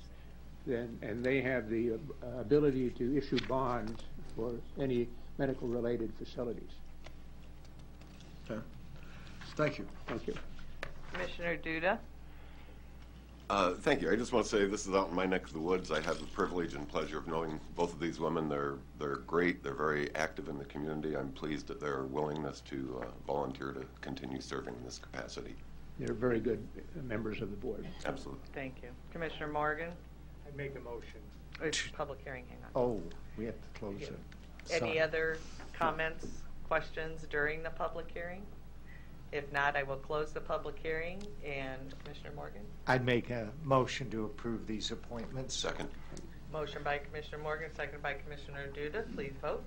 Speaker 11: And they have the ability to issue bonds for any medical-related facilities.
Speaker 7: Okay. Thank you.
Speaker 11: Thank you.
Speaker 1: Commissioner Duda?
Speaker 6: Thank you. I just want to say this is out in my neck of the woods. I have the privilege and pleasure of knowing both of these women. They're great. They're very active in the community. I'm pleased at their willingness to volunteer to continue serving in this capacity.
Speaker 11: they're very good members of the board.
Speaker 6: Absolutely.
Speaker 1: Thank you. Commissioner Morgan?
Speaker 5: I'd make a motion.
Speaker 1: It's public hearing, hang on.
Speaker 5: Oh, we have to close it.
Speaker 1: Any
Speaker 5: Sorry.
Speaker 1: other comments, questions during the public hearing? If not, I will close the public hearing. And Commissioner Morgan?
Speaker 5: I'd make a motion to approve these appointments.
Speaker 6: Second.
Speaker 1: Motion by Commissioner Morgan, second by Commissioner Duda. Please vote.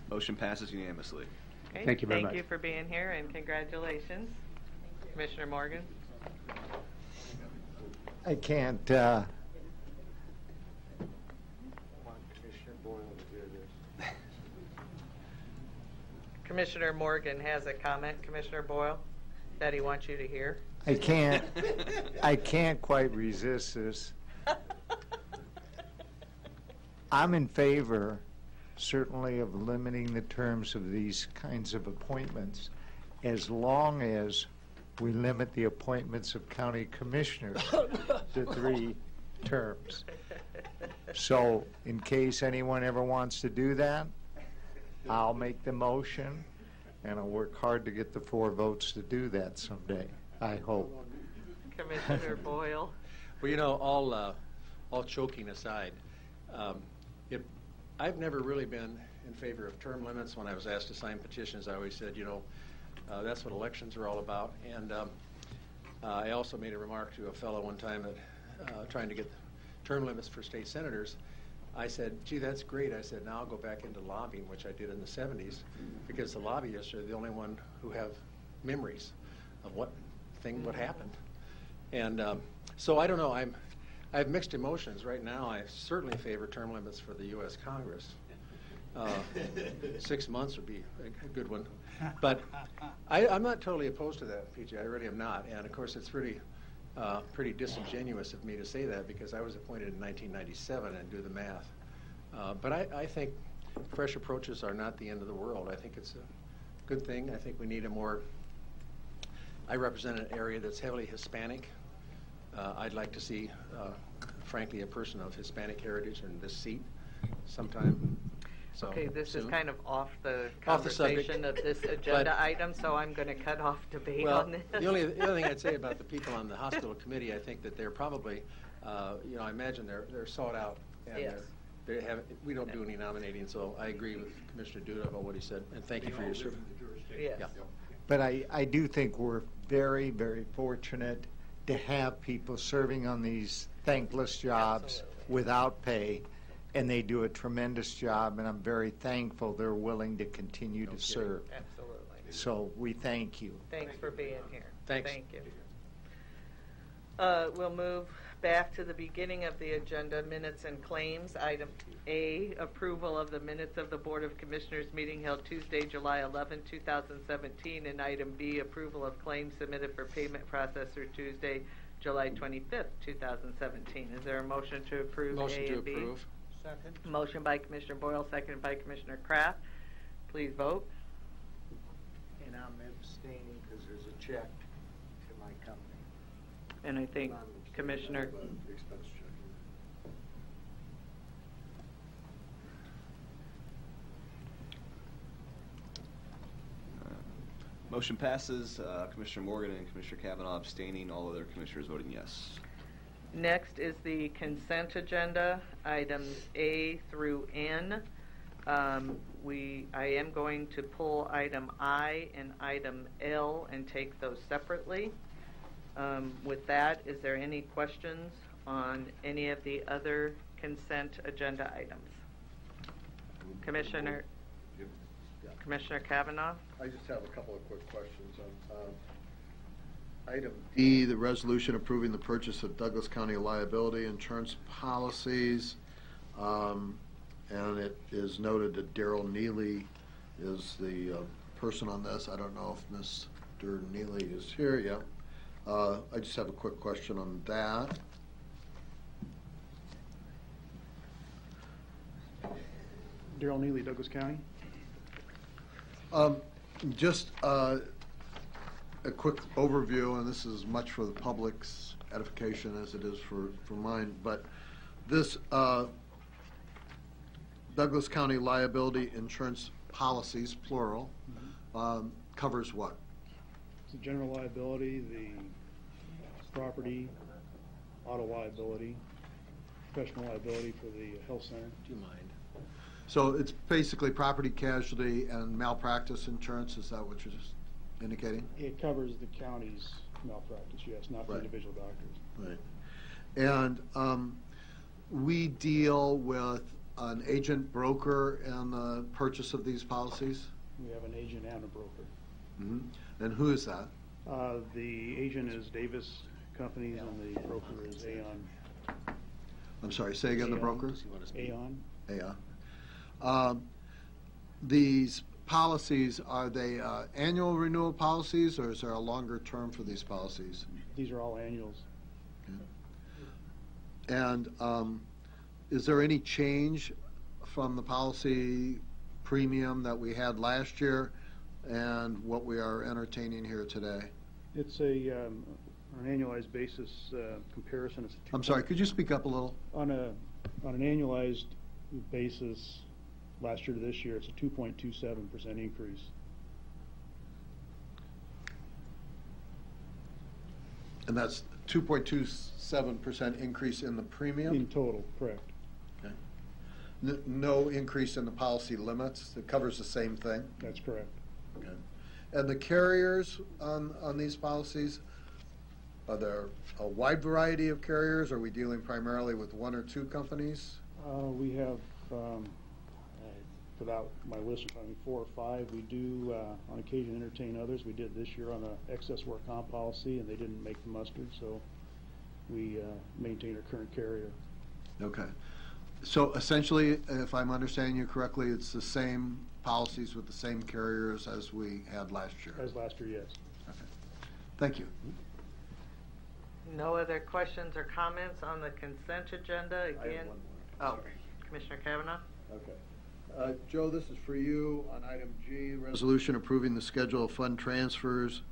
Speaker 3: Motion passes unanimously.
Speaker 1: Okay,
Speaker 11: Thank you very much.
Speaker 1: Thank you for being here, and congratulations. Commissioner Morgan?
Speaker 5: I can't,
Speaker 7: Commissioner Boyle to hear this.
Speaker 1: Commissioner Morgan has a comment, Commissioner Boyle, that he wants you to hear.
Speaker 5: I can't quite resist this. I'm in favor, certainly, of limiting the terms of these kinds of appointments, as long as we limit the appointments of county commissioners to 3 terms. So, in case anyone ever wants to do that, I'll make the motion, and I'll work hard to get the 4 votes to do that someday, I hope.
Speaker 1: Commissioner Boyle?
Speaker 2: Well, you know, all joking aside, I've never really been in favor of term limits. When I was asked to sign petitions, I always said, you know, that's what elections are all about. And I also made a remark to a fellow one time that trying to get term limits for state senators. I said, gee, that's great. I said, now I'll go back into lobbying, which I did in the 70s, because the lobbyists are the only one who have memories of what happened. And so I don't know. I have mixed emotions. Right now, I certainly favor term limits for the U.S. Congress. 6 months would be a good one. But I'm not totally opposed to that, PJ. I really am not. And, of course, it's pretty disingenuous of me to say that, because I was appointed in 1997 and do the math. But I think fresh approaches are not the end of the world. I think it's a good thing. I think we need a more... I represent an area that's heavily Hispanic. I'd like to see, frankly, a person of Hispanic heritage in this seat sometime. So
Speaker 1: Okay, this
Speaker 2: soon.
Speaker 1: is kind of off the
Speaker 2: Off the subject.
Speaker 1: conversation of this agenda item, so I'm going to cut off debate
Speaker 2: Well,
Speaker 1: on this.
Speaker 2: the only thing I'd say about the people on the hospital committee, I think that they're probably, you know, I imagine they're sought out. And
Speaker 1: Yes.
Speaker 2: we don't do any nominating, so I agree with Commissioner Duda about what he said, and thank you for your service.
Speaker 1: Yes.
Speaker 2: Yeah.
Speaker 5: But I do think we're very, very fortunate to have people serving on these thankless jobs
Speaker 1: Absolutely.
Speaker 5: without pay, and they do a tremendous job, and I'm very thankful they're willing to continue to serve.
Speaker 1: Absolutely.
Speaker 5: So we thank you.
Speaker 1: Thanks for being here.
Speaker 2: Thanks.
Speaker 1: Thank you. We'll move back to the beginning of the agenda, minutes and claims. Item A, approval of the minutes of the Board of Commissioners meeting held Tuesday, July 11, 2017. And item B, approval of claims submitted for payment processor Tuesday, July 25th, 2017. Is there a motion to approve
Speaker 2: Motion
Speaker 1: A
Speaker 2: to
Speaker 1: and B?
Speaker 2: approve.
Speaker 7: Second.
Speaker 1: Motion by Commissioner Boyle, seconded by Commissioner Kraft. Please vote.
Speaker 5: And I'm abstaining because there's a check to my company.
Speaker 1: And I think Commissioner...
Speaker 7: Expense check.
Speaker 3: Motion passes. Commissioner Morgan and Commissioner Kavanaugh abstaining. All other commissioners voting yes.
Speaker 1: Next is the consent agenda, items A through N. I am going to pull item I and item L and take those separately. With that, is there any questions on any of the other consent agenda items? Commissioner Kavanaugh?
Speaker 7: I just have a couple of quick questions. Item D, the resolution approving the purchase of Douglas County liability insurance policies. And it is noted that Daryl Neely is the person on this. I don't know if Mr. Neely is here yet. I just have a quick question on that.
Speaker 12: Daryl Neely, Douglas County.
Speaker 7: Just a quick overview, and this is much for the public's edification as it is for mine, but this Douglas County liability insurance policies, plural, covers what?
Speaker 12: The general liability, the property, auto liability, professional liability for the health center.
Speaker 2: Do you mind?
Speaker 7: So it's basically property casualty and malpractice insurance, is that what you're just indicating?
Speaker 12: It covers the county's malpractice, yes, not the
Speaker 7: Right.
Speaker 12: individual doctors.
Speaker 7: Right. And we deal with an agent broker in the purchase of these policies?
Speaker 12: We have an agent and a broker.
Speaker 7: Mm-hmm. And who is that?
Speaker 12: The agent is Davis Companies and the broker is Aon.
Speaker 7: I'm sorry, say again, the broker?
Speaker 12: Aon.
Speaker 7: Aon. These policies, are they annual renewal policies, or is there a longer term for these policies?
Speaker 12: These are all annuals.
Speaker 7: Okay. And is there any change from the policy premium that we had last year and what we are entertaining here today?
Speaker 12: It's on an annualized basis comparison. It's
Speaker 7: I'm sorry, could you speak up a little?
Speaker 12: On an annualized basis, last year to this year, it's a 2.27% increase.
Speaker 7: And that's 2.27% increase in the premium?
Speaker 12: In total, correct.
Speaker 7: Okay. No increase in the policy limits? It covers the same thing?
Speaker 12: That's correct.
Speaker 7: Okay. And the carriers on these policies, are there a wide variety of carriers? Are we dealing primarily with one or two companies?
Speaker 12: We have, without my list in front of me, 4 or 5. We do on occasion entertain others. We did this year on an excess work comp policy, and they didn't make the mustard, so we maintain our current carrier.
Speaker 7: Okay. So essentially, if I'm understanding you correctly, it's the same policies with the same carriers as we had last year?
Speaker 12: As last year, yes.
Speaker 7: Okay. Thank you.
Speaker 1: No other questions or comments on the consent agenda? Again,
Speaker 7: I have one more.
Speaker 1: Oh, Commissioner Kavanaugh?
Speaker 7: Okay. Joe, this is for you on item G, resolution approving the schedule of fund transfers.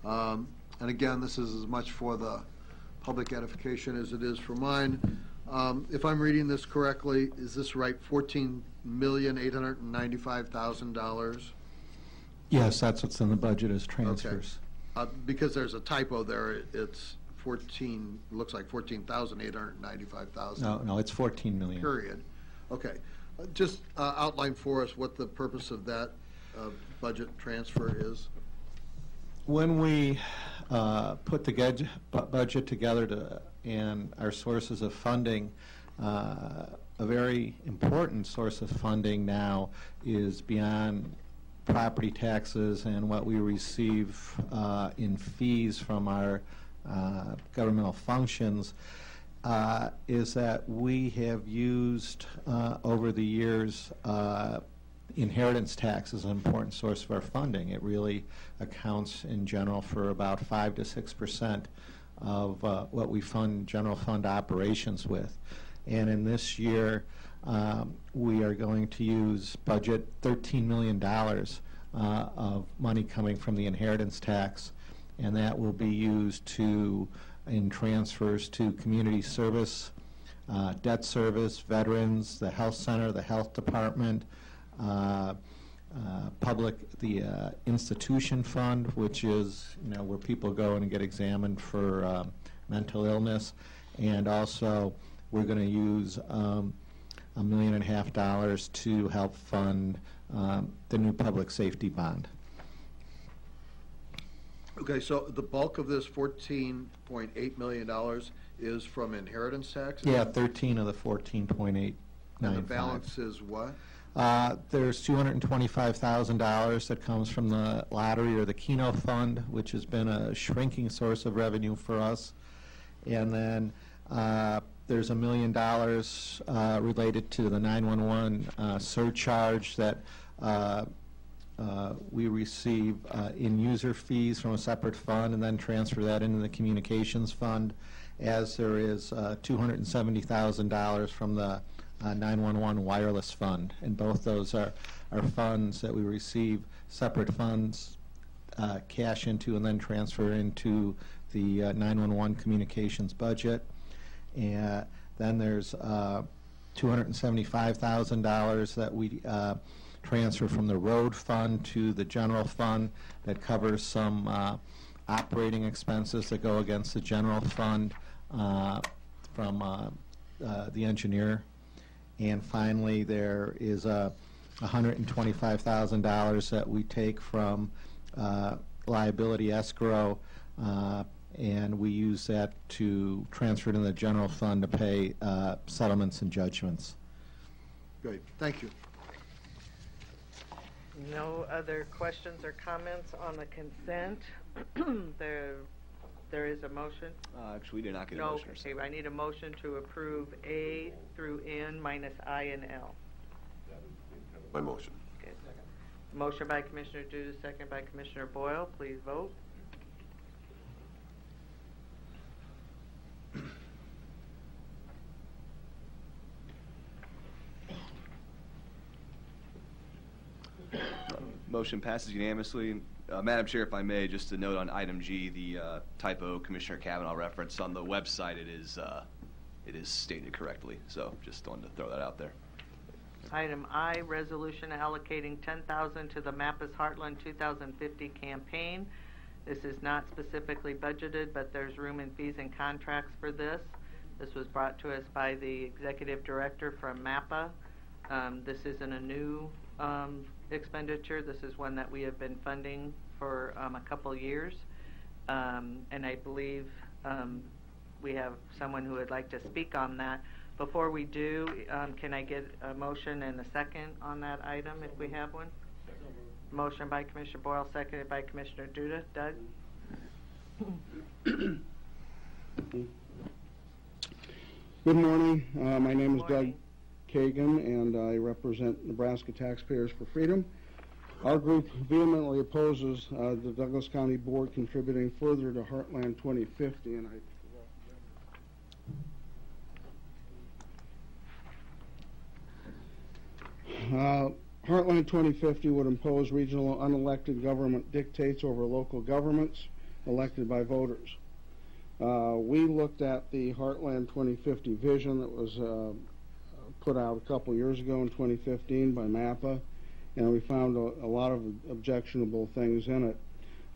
Speaker 7: And again, this is as much for the public edification as it is for mine. If I'm reading this correctly, is this right, $14,895,000?
Speaker 5: Yes, that's what's in the budget as transfers.
Speaker 7: Okay. Because there's a typo there, it's 14, looks like 14,895,000.
Speaker 5: No, it's 14 million.
Speaker 7: Period. Okay. Just outline for us what the purpose of that budget transfer is.
Speaker 5: When we put the budget together and our sources of funding, a very important source of funding now is beyond property taxes and what we receive in fees from our governmental functions, is that we have used over the years inheritance tax as an important source of our funding. It really accounts in general for about 5 to 6% of what we fund general fund operations with. And in this year, we are going to use budget $13 million of money coming from the inheritance tax, and that will be used in transfers to community service, debt service, veterans, the health center, the health department, the institution fund, which is where people go and get examined for mental illness, and also we're going to use $1.5 million to help fund the new public safety bond.
Speaker 7: Okay, so the bulk of this $14.8 million is from inheritance tax?
Speaker 5: Yeah, 13 of the 14.895.
Speaker 7: And the balance is what?
Speaker 5: There's $225,000 that comes from the lottery or the Keno fund, which has been a shrinking source of revenue for us. And then there's $1 million related to the 911 surcharge that we receive in user fees from a separate fund and then transfer that into the communications fund, as there is $270,000 from the 911 wireless fund. And both those are funds that we receive separate funds, cash into, and then transfer into the 911 communications budget. And then there's $275,000 that we transfer from the road fund to the general fund that covers some operating expenses that go against the general fund from the engineer. And finally, there is $125,000 that we take from liability escrow, and we use that to transfer it in the general fund to pay settlements and judgments.
Speaker 7: Great, thank you.
Speaker 1: No other questions or comments on the consent? There is a motion?
Speaker 3: Actually, we did not get a
Speaker 1: No,
Speaker 3: motion.
Speaker 1: okay, I need a motion to approve A through N minus I and L.
Speaker 6: My motion.
Speaker 1: Okay. Motion by Commissioner Duda, second by Commissioner Boyle. Please vote.
Speaker 3: Motion passes unanimously. Madam Chair, if I may, just a note on item G, the typo Commissioner Kavanaugh referenced on the website, it is stated correctly. So just wanted to throw that out there.
Speaker 1: Item I, resolution allocating $10,000 to the Mappus Heartland 2050 campaign. This is not specifically budgeted, but there's room in fees and contracts for this. This was brought to us by the executive director from MAPPA. This isn't a new expenditure. This is one that we have been funding for a couple years. And I believe we have someone who would like to speak on that. Before we do, can I get a motion and a second on that item if we have one? Motion by Commissioner Boyle, seconded by Commissioner Duda. Doug?
Speaker 13: Good morning. My name is Doug Kagan, and I represent Nebraska Taxpayers for Freedom. Our group vehemently opposes the Douglas County Board contributing further to Heartland 2050, and Heartland 2050 would impose regional unelected government dictates over local governments elected by voters. We looked at the Heartland 2050 vision that was put out a couple years ago in 2015 by MAPPA, and we found a lot of objectionable things in it.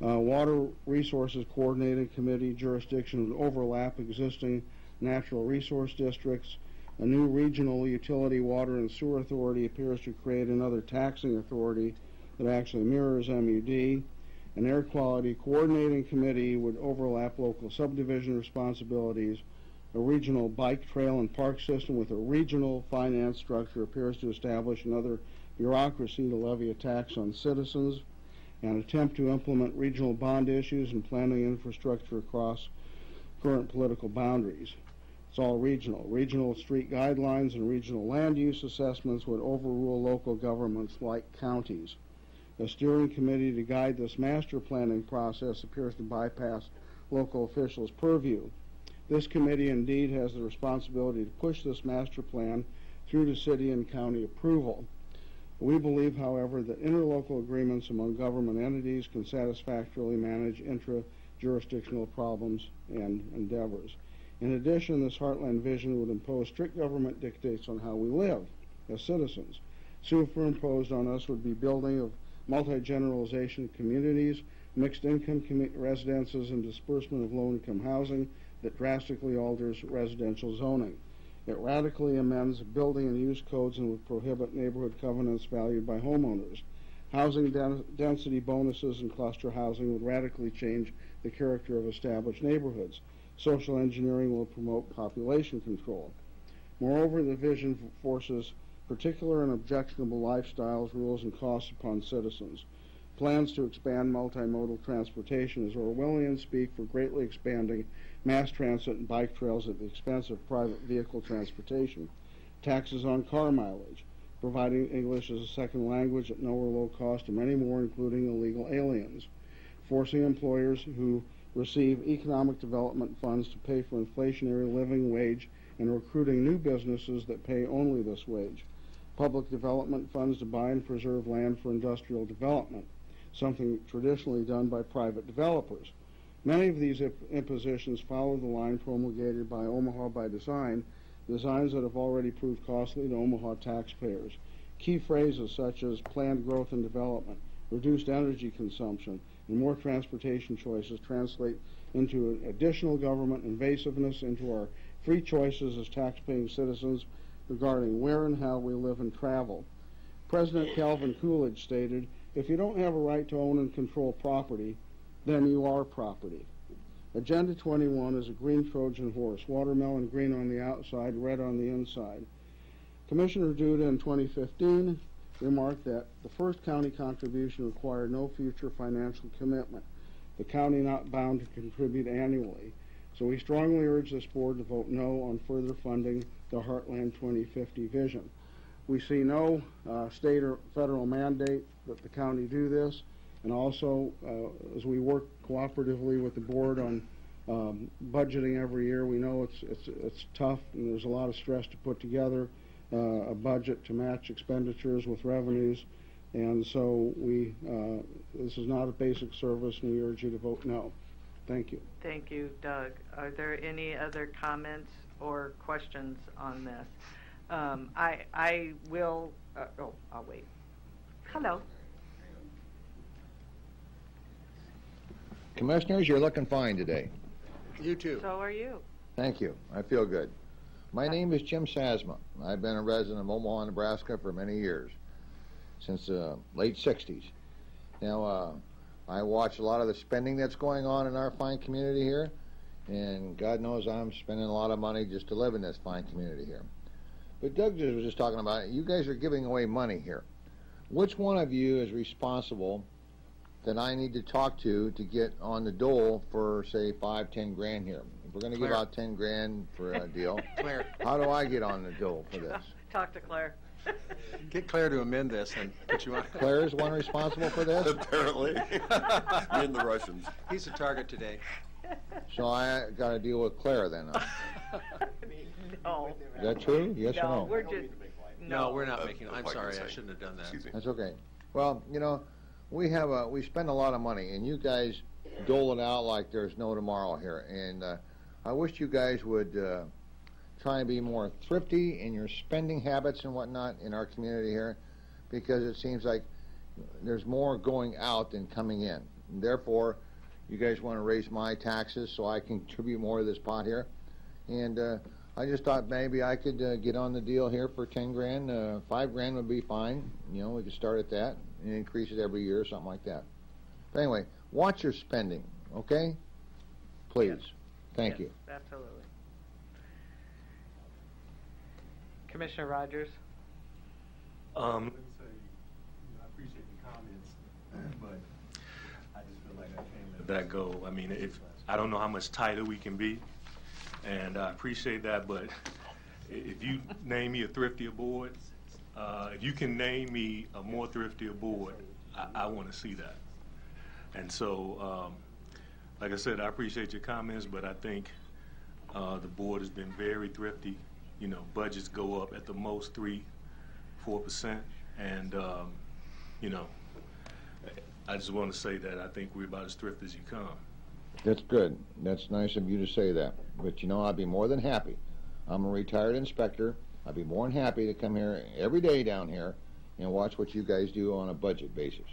Speaker 13: Water Resources Coordinated Committee jurisdiction would overlap existing natural resource districts. A new regional utility water and sewer authority appears to create another taxing authority that actually mirrors MUD. An air quality coordinating committee would overlap local subdivision responsibilities. A regional bike trail and park system with a regional finance structure appears to establish another bureaucracy to levy a tax on citizens. An attempt to implement regional bond issues and planning infrastructure across current political boundaries. It's all regional. Regional street guidelines and regional land use assessments would overrule local governments like counties. A steering committee to guide this master planning process appears to bypass local officials' purview. This committee indeed has the responsibility to push this master plan through to city and county approval. We believe, however, that interlocal agreements among government entities can satisfactorily manage intra-jurisdictional problems and endeavors. In addition, this Heartland vision would impose strict government dictates on how we live as citizens. Superimposed on us would be building of multi-generalization communities, mixed-income residences, and disbursement of low-income housing that drastically alters residential zoning. It radically amends building and use codes and would prohibit neighborhood covenants valued by homeowners. Housing density bonuses and cluster housing would radically change the character of established neighborhoods. Social engineering will promote population control. Moreover, the vision forces particular and objectionable lifestyles, rules, and costs upon citizens. Plans to expand multimodal transportation, as Orwellians speak, for greatly expanding mass transit and bike trails at the expense of private vehicle transportation. Taxes on car mileage, providing English as a second language at no or low cost to many more, including illegal aliens. Forcing employers who receive economic development funds to pay for inflationary living wage and recruiting new businesses that pay only this wage. Public development funds to buy and preserve land for industrial development, something traditionally done by private developers. Many of these impositions follow the line promulgated by Omaha by Design, designs that have already proved costly to Omaha taxpayers. Key phrases such as planned growth and development, reduced energy consumption, and more transportation choices translate into additional government invasiveness into our free choices as taxpaying citizens regarding where and how we live and travel. President Calvin Coolidge stated, "If you don't have a right to own and control property, then you are property." Agenda 21 is a green Trojan horse, watermelon green on the outside, red on the inside. Commissioner Duda in 2015 remarked that the first county contribution required no future financial commitment, the county not bound to contribute annually. So we strongly urge this board to vote no on further funding the Heartland 2050 vision. We see no state or federal mandate that the county do this, and also as we work cooperatively with the board on budgeting every year, we know it's tough and there's a lot of stress to put together a budget to match expenditures with revenues, and so this is not a basic service, and we urge you to vote no. Thank you.
Speaker 1: Thank you, Doug. Are there any other comments or questions on this? I will, I'll wait. Hello.
Speaker 14: Commissioners, you're looking fine today.
Speaker 2: You too.
Speaker 1: So are you.
Speaker 14: Thank you. I feel good. My name is Jim Sasma. I've been a resident of Omaha, Nebraska for many years, since the late 60s. Now, I watch a lot of the spending that's going on in our fine community here, and God knows I'm spending a lot of money just to live in this fine community here. But Doug was just talking about it. You guys are giving away money here. Which one of you is responsible that I need to talk to get on the dole for, say, 5, 10 grand here? If we're going to give out 10 grand for a deal,
Speaker 2: Claire.
Speaker 14: How do I get on the dole for this?
Speaker 1: Talk to Claire.
Speaker 2: Get Claire to amend this and put you on.
Speaker 14: Claire is one responsible for this?
Speaker 6: Apparently. Me and the Russians.
Speaker 2: He's a target today.
Speaker 14: So I got to deal with Claire then.
Speaker 1: No.
Speaker 14: Is that true? Yes or no?
Speaker 1: We're just,
Speaker 2: No, we're not making, I'm sorry, I shouldn't have done that.
Speaker 6: Excuse me.
Speaker 14: That's okay. Well, you know, we spend a lot of money, and you guys dole it out like there's no tomorrow here. And I wish you guys would try and be more thrifty in your spending habits and whatnot in our community here, because it seems like there's more going out than coming in. And therefore, you guys want to raise my taxes so I can contribute more to this pot here. And I just thought maybe I could get on the deal here for 10 grand. 5 grand would be fine. You know, we could start at that and increase it every year or something like that. But anyway, watch your spending, okay? Please.
Speaker 1: Yes.
Speaker 14: Thank you.
Speaker 1: Absolutely. Commissioner Rodgers.
Speaker 15: Let me say, I appreciate the comments, but I just feel like I can't let that go. I mean, I don't know how much tighter we can be, and I appreciate that, but if you name me a thriftier board, if you can name me a more thriftier board, I want to see that. And so, like I said, I appreciate your comments, but I think the board has been very thrifty. You know, budgets go up at the most 3-4%, and you know, I just want to say that I think we're about as thrifty as you come.
Speaker 14: That's good. That's nice of you to say that. But you know, I'd be more than happy. I'm a retired inspector. I'd be more than happy to come here every day down here and watch what you guys do on a budget basis.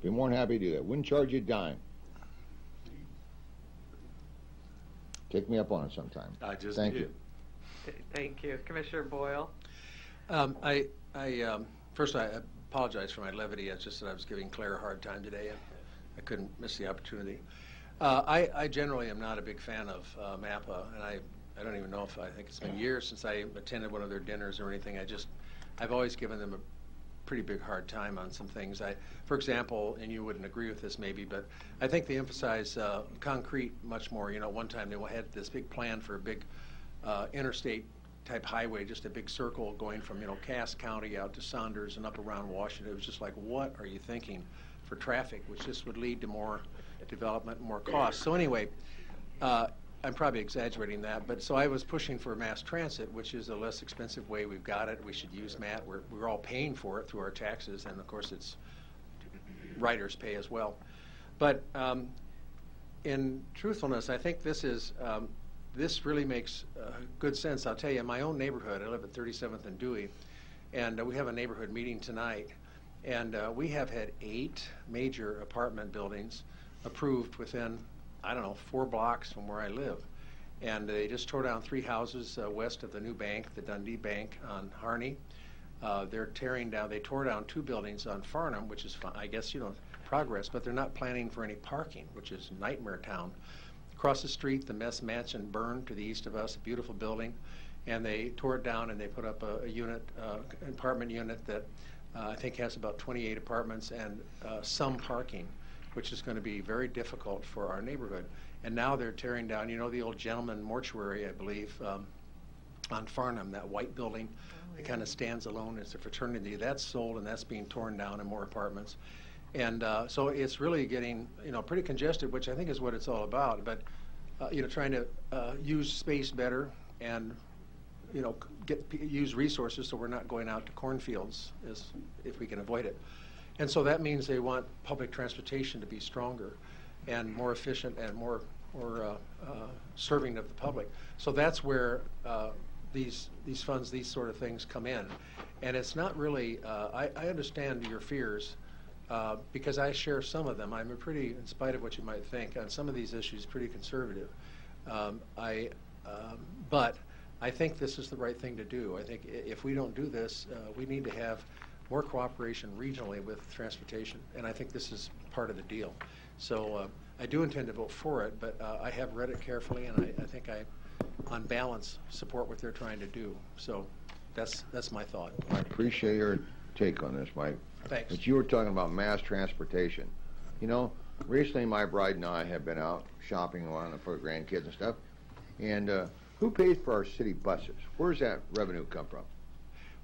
Speaker 14: Be more than happy to do that. Wouldn't charge you a dime. Take me up on it sometime.
Speaker 15: I just
Speaker 14: Thank
Speaker 15: did.
Speaker 14: you.
Speaker 1: Thank you. Commissioner Boyle.
Speaker 2: First I apologize for my levity. It's just that I was giving Claire a hard time today, and I couldn't miss the opportunity. I generally am not a big fan of MAPA, and I don't even know if I think it's been years since I attended one of their dinners or anything. I've always given them a pretty big hard time on some things. For example, and you wouldn't agree with this maybe, but I think they emphasize concrete much more. You know, one time they had this big plan for a big interstate type highway, just a big circle going from, you know, Cass County out to Saunders and up around Washington. It was just like, what are you thinking for traffic, which just would lead to more development and more costs. So anyway, I'm probably exaggerating that, but so I was pushing for mass transit, which is a less expensive way. We've got it. We should use MAT. We're all paying for it through our taxes, and of course it's riders pay as well. But in truthfulness, I think this is this really makes good sense. I'll tell you, in my own neighborhood, I live at 37th and Dewey, and we have a neighborhood meeting tonight, and we have had 8 major apartment buildings approved within, I don't know, 4 blocks from where I live. And they just tore down 3 houses west of the new bank, the Dundee Bank on Harney. They're tearing down, they tore down 2 buildings on Farnham, which is, I guess, you know, progress, but they're not planning for any parking, which is nightmare town. Across the street, the Mess Mansion burned to the east of us, a beautiful building, and they tore it down and they put up a unit, apartment unit that I think has about 28 apartments and some parking, which is going to be very difficult for our neighborhood. And now they're tearing down, you know, the old Gentleman Mortuary, I believe, on Farnham, that white building. It kind of stands alone as a fraternity. That's sold and that's being torn down, and more apartments. And so it's really getting, you know, pretty congested, which I think is what it's all about. But, you know, trying to use space better and, you know, use resources so we're not going out to cornfields if we can avoid it. And so that means they want public transportation to be stronger and more efficient and more serving of the public. So that's where these funds, these sort of things come in. And it's not really, I understand your fears because I share some of them. I'm pretty, in spite of what you might think, on some of these issues, pretty conservative. But I think this is the right thing to do. I think if we don't do this, we need to have more cooperation regionally with transportation, and I think this is part of the deal. So I do intend to vote for it, but I have read it carefully, and I think I, on balance, support what they're trying to do. So that's my thought.
Speaker 14: I appreciate your take on this, Mike.
Speaker 2: Thanks.
Speaker 14: But you were talking about mass transportation. You know, recently my bride and I have been out shopping for grandkids and stuff, and who pays for our city buses? Where does that revenue come from?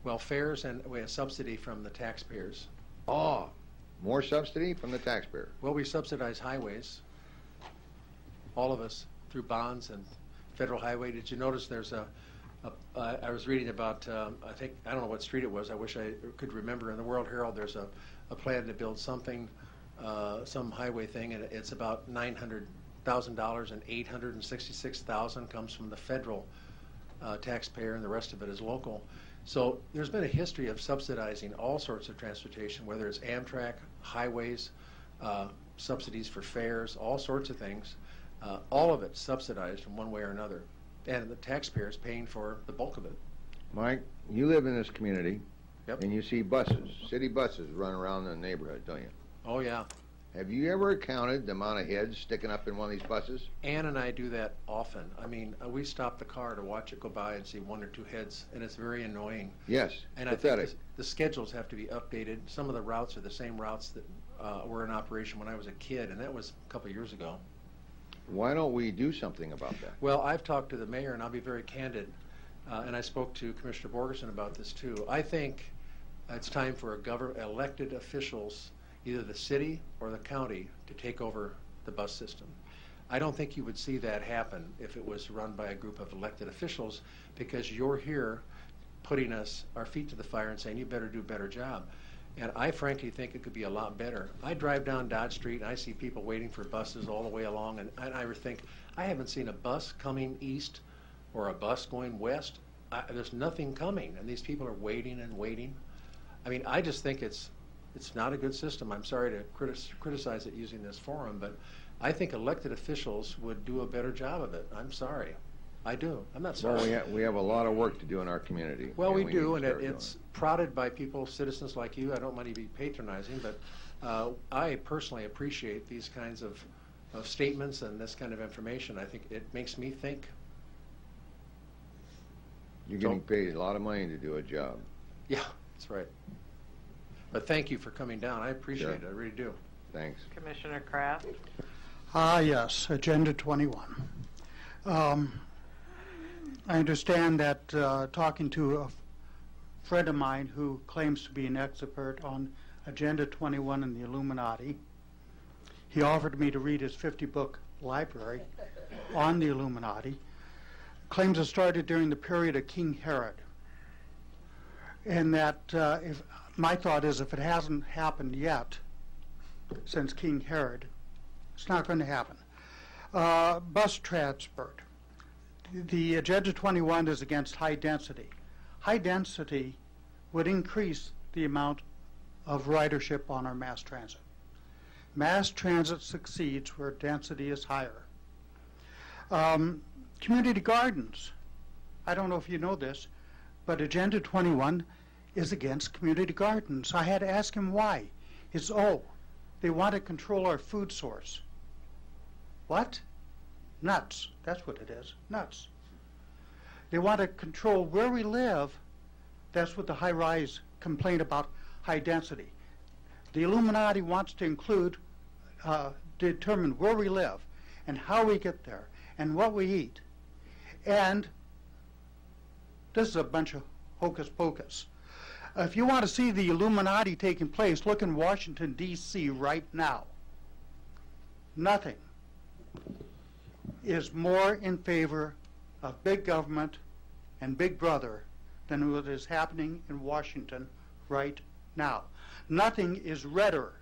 Speaker 2: Well, fares, and we have subsidy from the taxpayers.
Speaker 14: Oh, more subsidy from the taxpayer.
Speaker 2: Well, we subsidize highways, all of us, through bonds and federal highway. Did you notice there's I was reading about, I don't know what street it was, I wish I could remember. In the World Herald, there's a plan to build something, some highway thing, and it's about $900,000, and $866,000 comes from the federal taxpayer, and the rest of it is local. So there's been a history of subsidizing all sorts of transportation, whether it's Amtrak, highways, subsidies for fares, all sorts of things. All of it subsidized in one way or another, and the taxpayers paying for the bulk of it.
Speaker 14: Mike, you live in this community,
Speaker 2: Yep.
Speaker 14: and you see buses, city buses run around the neighborhood, don't you?
Speaker 2: Oh, yeah.
Speaker 14: Have you ever counted the amount of heads sticking up in one of these buses?
Speaker 2: Ann and I do that often. I mean, we stop the car to watch it go by and see 1 or 2 heads, and it's very annoying.
Speaker 14: Yes,
Speaker 2: and
Speaker 14: pathetic.
Speaker 2: I think the schedules have to be updated. Some of the routes are the same routes that were in operation when I was a kid, and that was a couple years ago.
Speaker 14: Why don't we do something about that?
Speaker 2: Well, I've talked to the mayor, and I'll be very candid, and I spoke to Commissioner Borgeson about this too. I think it's time for elected officials, either the city or the county, to take over the bus system. I don't think you would see that happen if it was run by a group of elected officials, because you're here putting our feet to the fire and saying you better do a better job. And I frankly think it could be a lot better. I drive down Dodge Street and I see people waiting for buses all the way along, and I think, I haven't seen a bus coming east or a bus going west. There's nothing coming, and these people are waiting and waiting. I mean, I just think it's not a good system. I'm sorry to criticize it using this forum, but I think elected officials would do a better job of it. I'm sorry. I do. I'm not sorry.
Speaker 14: Well, we have a lot of work to do in our community.
Speaker 2: Well, we do,
Speaker 14: need
Speaker 2: and
Speaker 14: to start
Speaker 2: it's prodded by people, citizens like you. I don't want to be patronizing, but I personally appreciate these kinds of statements and this kind of information. I think it makes me think.
Speaker 14: You're getting paid a lot of money to do a job.
Speaker 2: Yeah, that's right. But thank you for coming down. I appreciate it. I really do.
Speaker 14: Thanks.
Speaker 1: Commissioner Kraft?
Speaker 13: Yes, Agenda 21. I understand that talking to a friend of mine who claims to be an expert on Agenda 21 and the Illuminati, he offered me to read his 50-book library on the Illuminati. Claims it started during the period of King Herod. And that if my thought is, if it hasn't happened yet since King Herod, it's not going to happen.
Speaker 16: Bus transport. The Agenda 21 is against high density. High density would increase the amount of ridership on our mass transit. Mass transit succeeds where density is higher. Community gardens. I don't know if you know this, but Agenda 21 is against community gardens. I had to ask him why. He says, oh, they want to control our food source. What? Nuts. That's what it is. Nuts. They want to control where we live. That's what the high-rise complain about high density. The Illuminati wants to include, determine where we live and how we get there and what we eat. And this is a bunch of hocus pocus. If you want to see the Illuminati taking place, look in Washington, D.C. right now. Nothing is more in favor of big government and Big Brother than what is happening in Washington right now. Nothing is redder,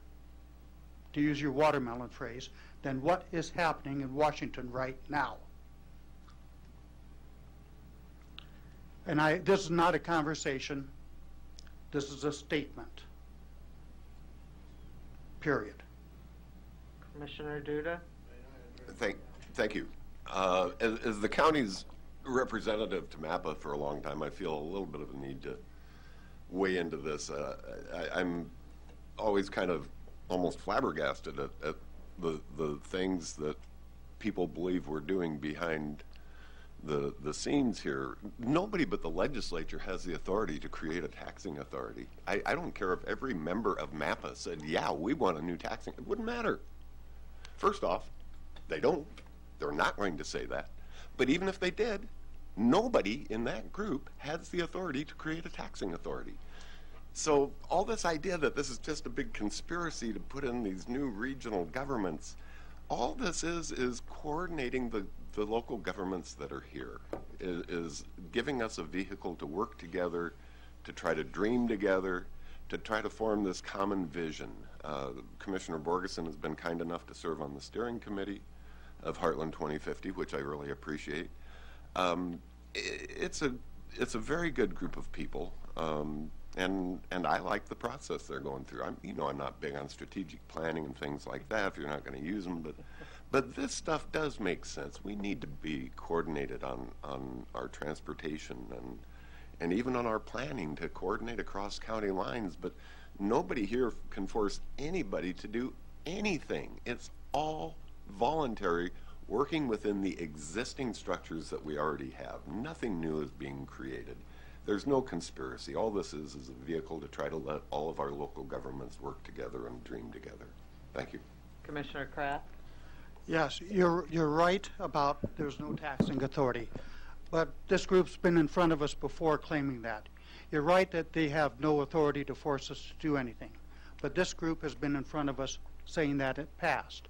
Speaker 16: to use your watermelon phrase, than what is happening in Washington right now. And this is not a conversation. This is a statement. Period.
Speaker 1: Commissioner Duda?
Speaker 6: Thank you. As the county's representative to MAPA for a long time, I feel a little bit of a need to weigh into this. I'm always kind of almost flabbergasted at the things that people believe we're doing behind the scenes here. Nobody but the legislature has the authority to create a taxing authority. I don't care if every member of MAPA said, yeah, we want a new taxing. It wouldn't matter. First off, they don't. They're not going to say that. But even if they did, nobody in that group has the authority to create a taxing authority. So all this idea that this is just a big conspiracy to put in these new regional governments, all this is coordinating the local governments that are here, is giving us a vehicle to work together, to try to dream together, to try to form this common vision. Commissioner Borgeson has been kind enough to serve on the steering committee of Heartland 2050, which I really appreciate. It's a very good group of people, and I like the process they're going through. I'm not big on strategic planning and things like that if you're not going to use them, but this stuff does make sense. We need to be coordinated on our transportation and even on our planning to coordinate across county lines, but nobody here can force anybody to do anything. It's all voluntary, working within the existing structures that we already have. Nothing new is being created. There's no conspiracy. All this is a vehicle to try to let all of our local governments work together and dream together. Thank you.
Speaker 1: Commissioner Kraft?
Speaker 16: Yes, you're right about there's no taxing authority. But this group's been in front of us before claiming that. You're right that they have no authority to force us to do anything. But this group has been in front of us saying that it passed.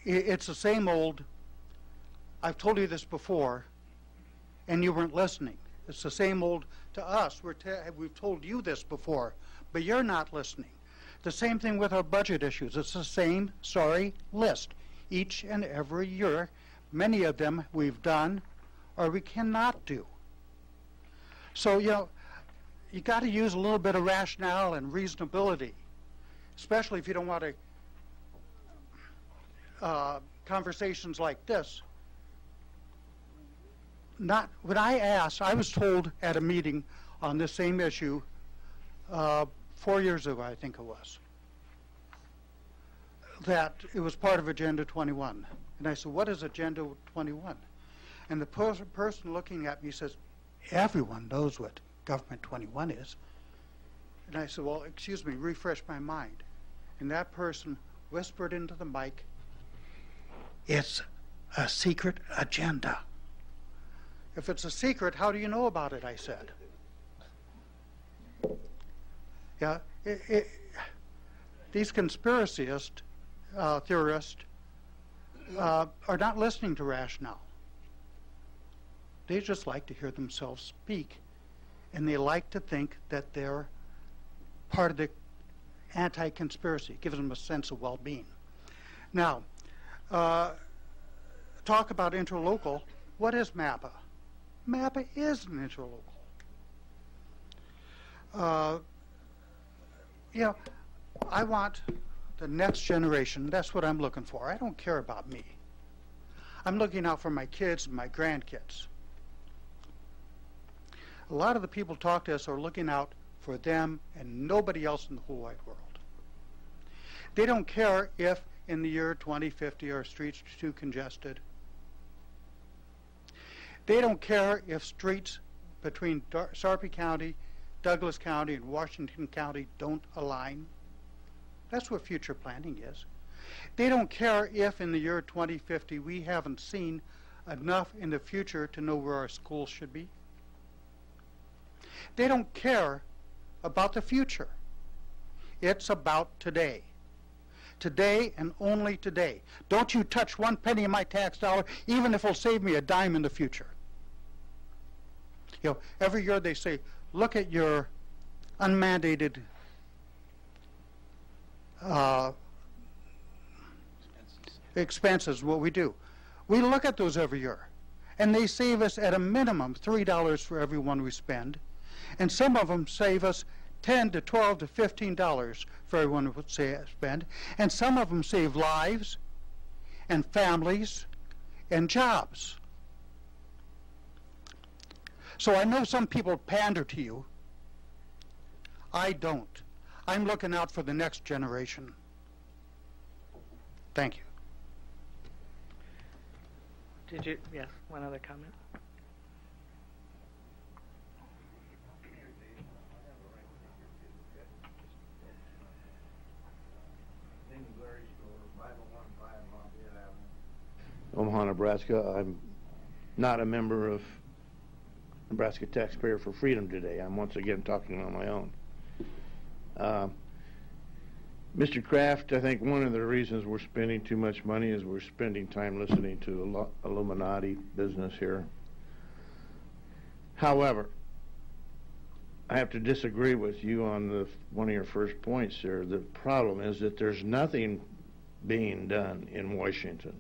Speaker 16: It's the same old, I've told you this before, and you weren't listening. It's the same old to us. We've told you this before, but you're not listening. The same thing with our budget issues. It's the same sorry list each and every year. Many of them we've done or we cannot do. So, you got to use a little bit of rationale and reasonability, especially if you don't want to conversations like this. When I was told at a meeting on this same issue 4 years ago, I think it was, that it was part of Agenda 21. And I said, what is Agenda 21? And the person looking at me says, everyone knows what Government 21 is. And I said, well, excuse me, refresh my mind. And that person whispered into the mic, it's a secret agenda. If it's a secret, how do you know about it, I said. Yeah, these conspiracists, theorists, are not listening to rationale. They just like to hear themselves speak, and they like to think that they're part of the anti-conspiracy. It gives them a sense of well-being. Now, talk about interlocal. What is MAPA? MAPA is an interlocal. You know, I want the next generation. That's what I'm looking for. I don't care about me. I'm looking out for my kids and my grandkids. A lot of the people talk to us are looking out for them and nobody else in the whole wide world. They don't care if in the year 2050 our streets are too congested. They don't care if streets between Sarpy County, Douglas County, and Washington County don't align. That's what future planning is. They don't care if in the year 2050 we haven't seen enough in the future to know where our schools should be. They don't care about the future. It's about today. Today and only today. Don't you touch one penny of my tax dollar, even if it'll save me a dime in the future. You know, every year they say, look at your unmandated expenses, what we do. We look at those every year, and they save us at a minimum $3 for every one we spend, and some of them save us $10 to $12 to $15 for every one we spend, and some of them save lives and families and jobs. So I know some people pander to you. I don't. I'm looking out for the next generation. Thank you.
Speaker 1: Did you, yes, one other comment?
Speaker 17: Omaha, Nebraska. I'm not a member of Nebraska Taxpayer for Freedom today. I'm once again talking on my own. Mr. Kraft, I think one of the reasons we're spending too much money is we're spending time listening to Illuminati business here. However, I have to disagree with you on one of your first points there. The problem is that there's nothing being done in Washington.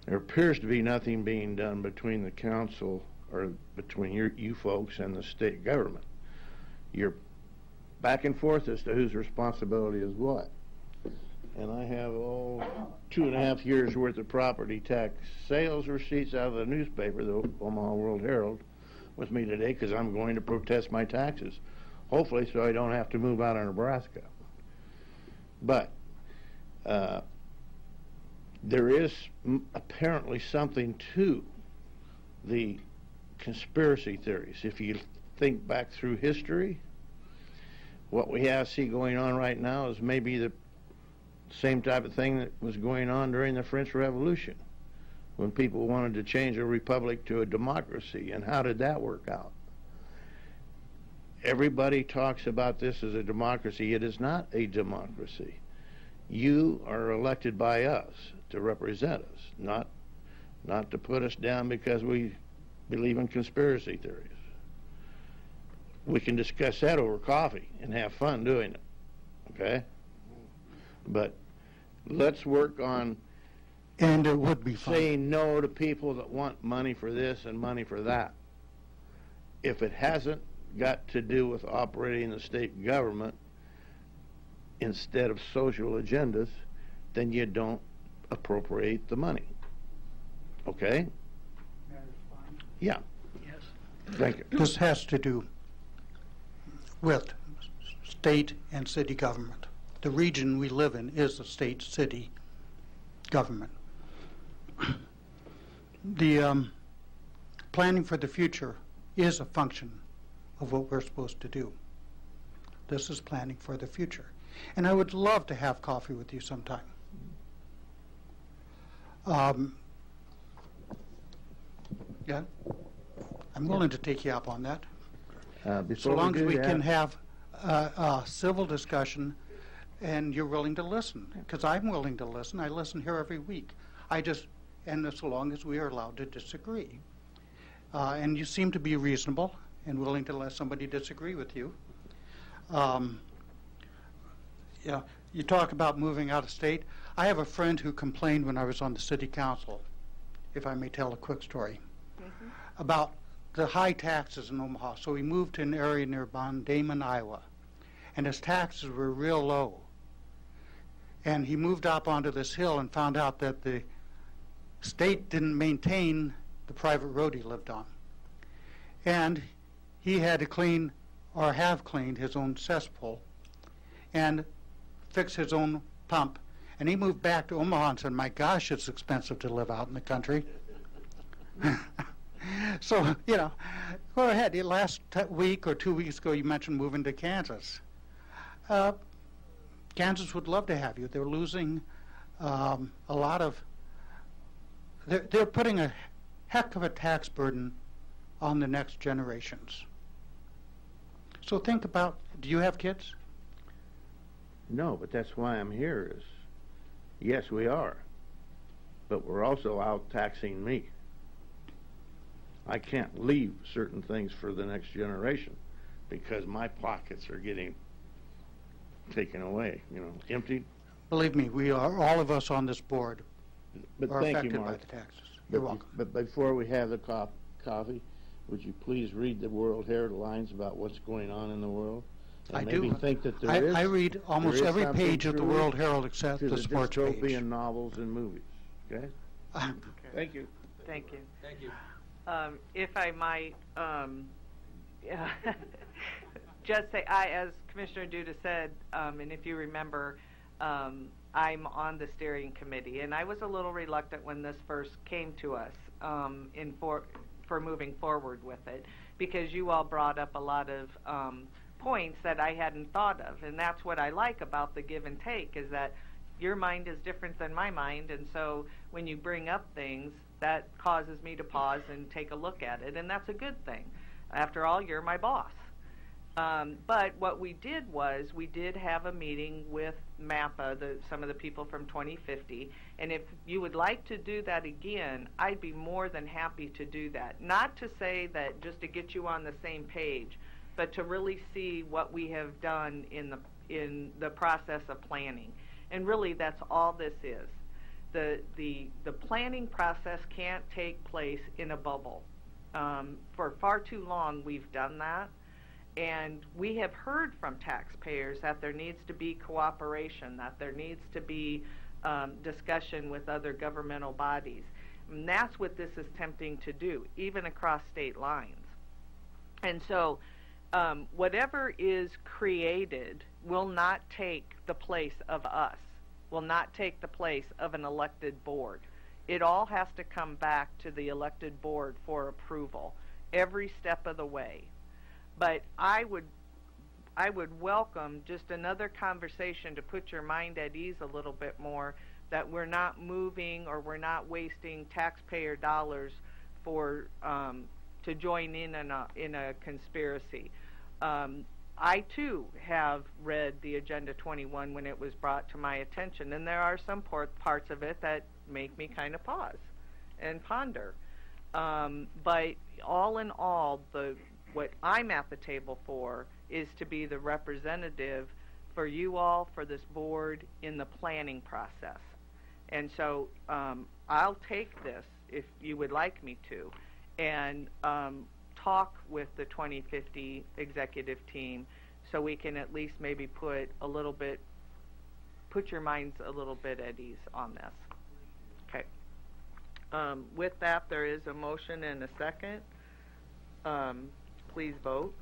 Speaker 17: There appears to be nothing being done between the council or between you folks and the state government. You're back and forth as to whose responsibility is what. And I have 2.5 years worth of property tax sales receipts out of the newspaper, the Omaha World Herald, with me today because I'm going to protest my taxes, hopefully so I don't have to move out of Nebraska. But there is apparently something to the conspiracy theories. If you think back through history, what we see going on right now is maybe the same type of thing that was going on during the French Revolution, when people wanted to change a republic to a democracy. And how did that work out? Everybody talks about this as a democracy. It is not a democracy. You are elected by us to represent us, not to put us down because we believe in conspiracy theories. We can discuss that over coffee and have fun doing it, okay? But let's work on
Speaker 16: and it would be
Speaker 17: saying no to people that want money for this and money for that. If it hasn't got to do with operating the state government instead of social agendas, then you don't appropriate the money. Okay? Yeah.
Speaker 16: Yes.
Speaker 17: Thank you.
Speaker 16: This has to do with state and city government. The region we live in is a state-city government. The planning for the future is a function of what we're supposed to do. This is planning for the future. And I would love to have coffee with you sometime. Yeah, I'm willing to take you up on that. So long as we can have a civil discussion and you're willing to listen, because I'm willing to listen. I listen here every week. And so long as we are allowed to disagree. And you seem to be reasonable and willing to let somebody disagree with you. Yeah, you talk about moving out of state. I have a friend who complained when I was on the city council, if I may tell a quick story, about the high taxes in Omaha. So he moved to an area near Damon, Iowa, and his taxes were real low. And he moved up onto this hill and found out that the state didn't maintain the private road he lived on. And he had to clean, or have cleaned, his own cesspool and fix his own pump. And he moved back to Omaha and said, my gosh, it's expensive to live out in the country. So, you know, go ahead. Last week or 2 weeks ago, you mentioned moving to Kansas. Kansas would love to have you. They're losing a lot of, they're putting a heck of a tax burden on the next generations. So think about, do you have kids?
Speaker 17: No, but that's why I'm here is, yes, we are. But we're also out taxing me. I can't leave certain things for the next generation because my pockets are getting taken away, you know, emptied.
Speaker 16: Believe me, we are, all of us on this board
Speaker 17: But
Speaker 16: are
Speaker 17: thank
Speaker 16: affected
Speaker 17: you,
Speaker 16: by
Speaker 17: Mark.
Speaker 16: the taxes. You're welcome.
Speaker 17: But before we have the coffee, would you please read the World Herald lines about what's going on in the world? And
Speaker 16: I
Speaker 17: maybe
Speaker 16: do.
Speaker 17: think that there is.
Speaker 16: I read almost
Speaker 17: there is
Speaker 16: every
Speaker 17: something
Speaker 16: page of the
Speaker 17: truth
Speaker 16: World Herald except
Speaker 17: to
Speaker 16: the sports page.
Speaker 17: dystopian novels and movies. Okay? Thank you.
Speaker 1: Thank you.
Speaker 2: Thank you.
Speaker 1: If I might, just say, as Commissioner Duda said, and if you remember, I'm on the steering committee, and I was a little reluctant when this first came to us for moving forward with it, because you all brought up a lot of points that I hadn't thought of, and that's what I like about the give and take, is that your mind is different than my mind, and so when you bring up things, that causes me to pause and take a look at it, and that's a good thing. After all, you're my boss. But what we did was we did have a meeting with MAPPA, some of the people from 2050, and if you would like to do that again, I'd be more than happy to do that. Not to say that just to get you on the same page, but to really see what we have done in the process of planning. And really, that's all this is. The planning process can't take place in a bubble. For far too long, we've done that. And we have heard from taxpayers that there needs to be cooperation, that there needs to be discussion with other governmental bodies. And that's what this is attempting to do, even across state lines. And so whatever is created will not take the place of us, will not take the place of an elected board. It all has to come back to the elected board for approval every step of the way. But I would welcome just another conversation to put your mind at ease a little bit more, that we're not moving or we're not wasting taxpayer dollars for to join in a conspiracy. I too have read the Agenda 21 when it was brought to my attention, and there are some parts of it that make me kind of pause and ponder. But all in all, what I'm at the table for is to be the representative for you all, for this board, in the planning process. And so I'll take this, if you would like me to, and talk with the 2050 executive team so we can at least maybe put your minds a little bit at ease on this. Okay. With that, there is a motion and a second. Please vote.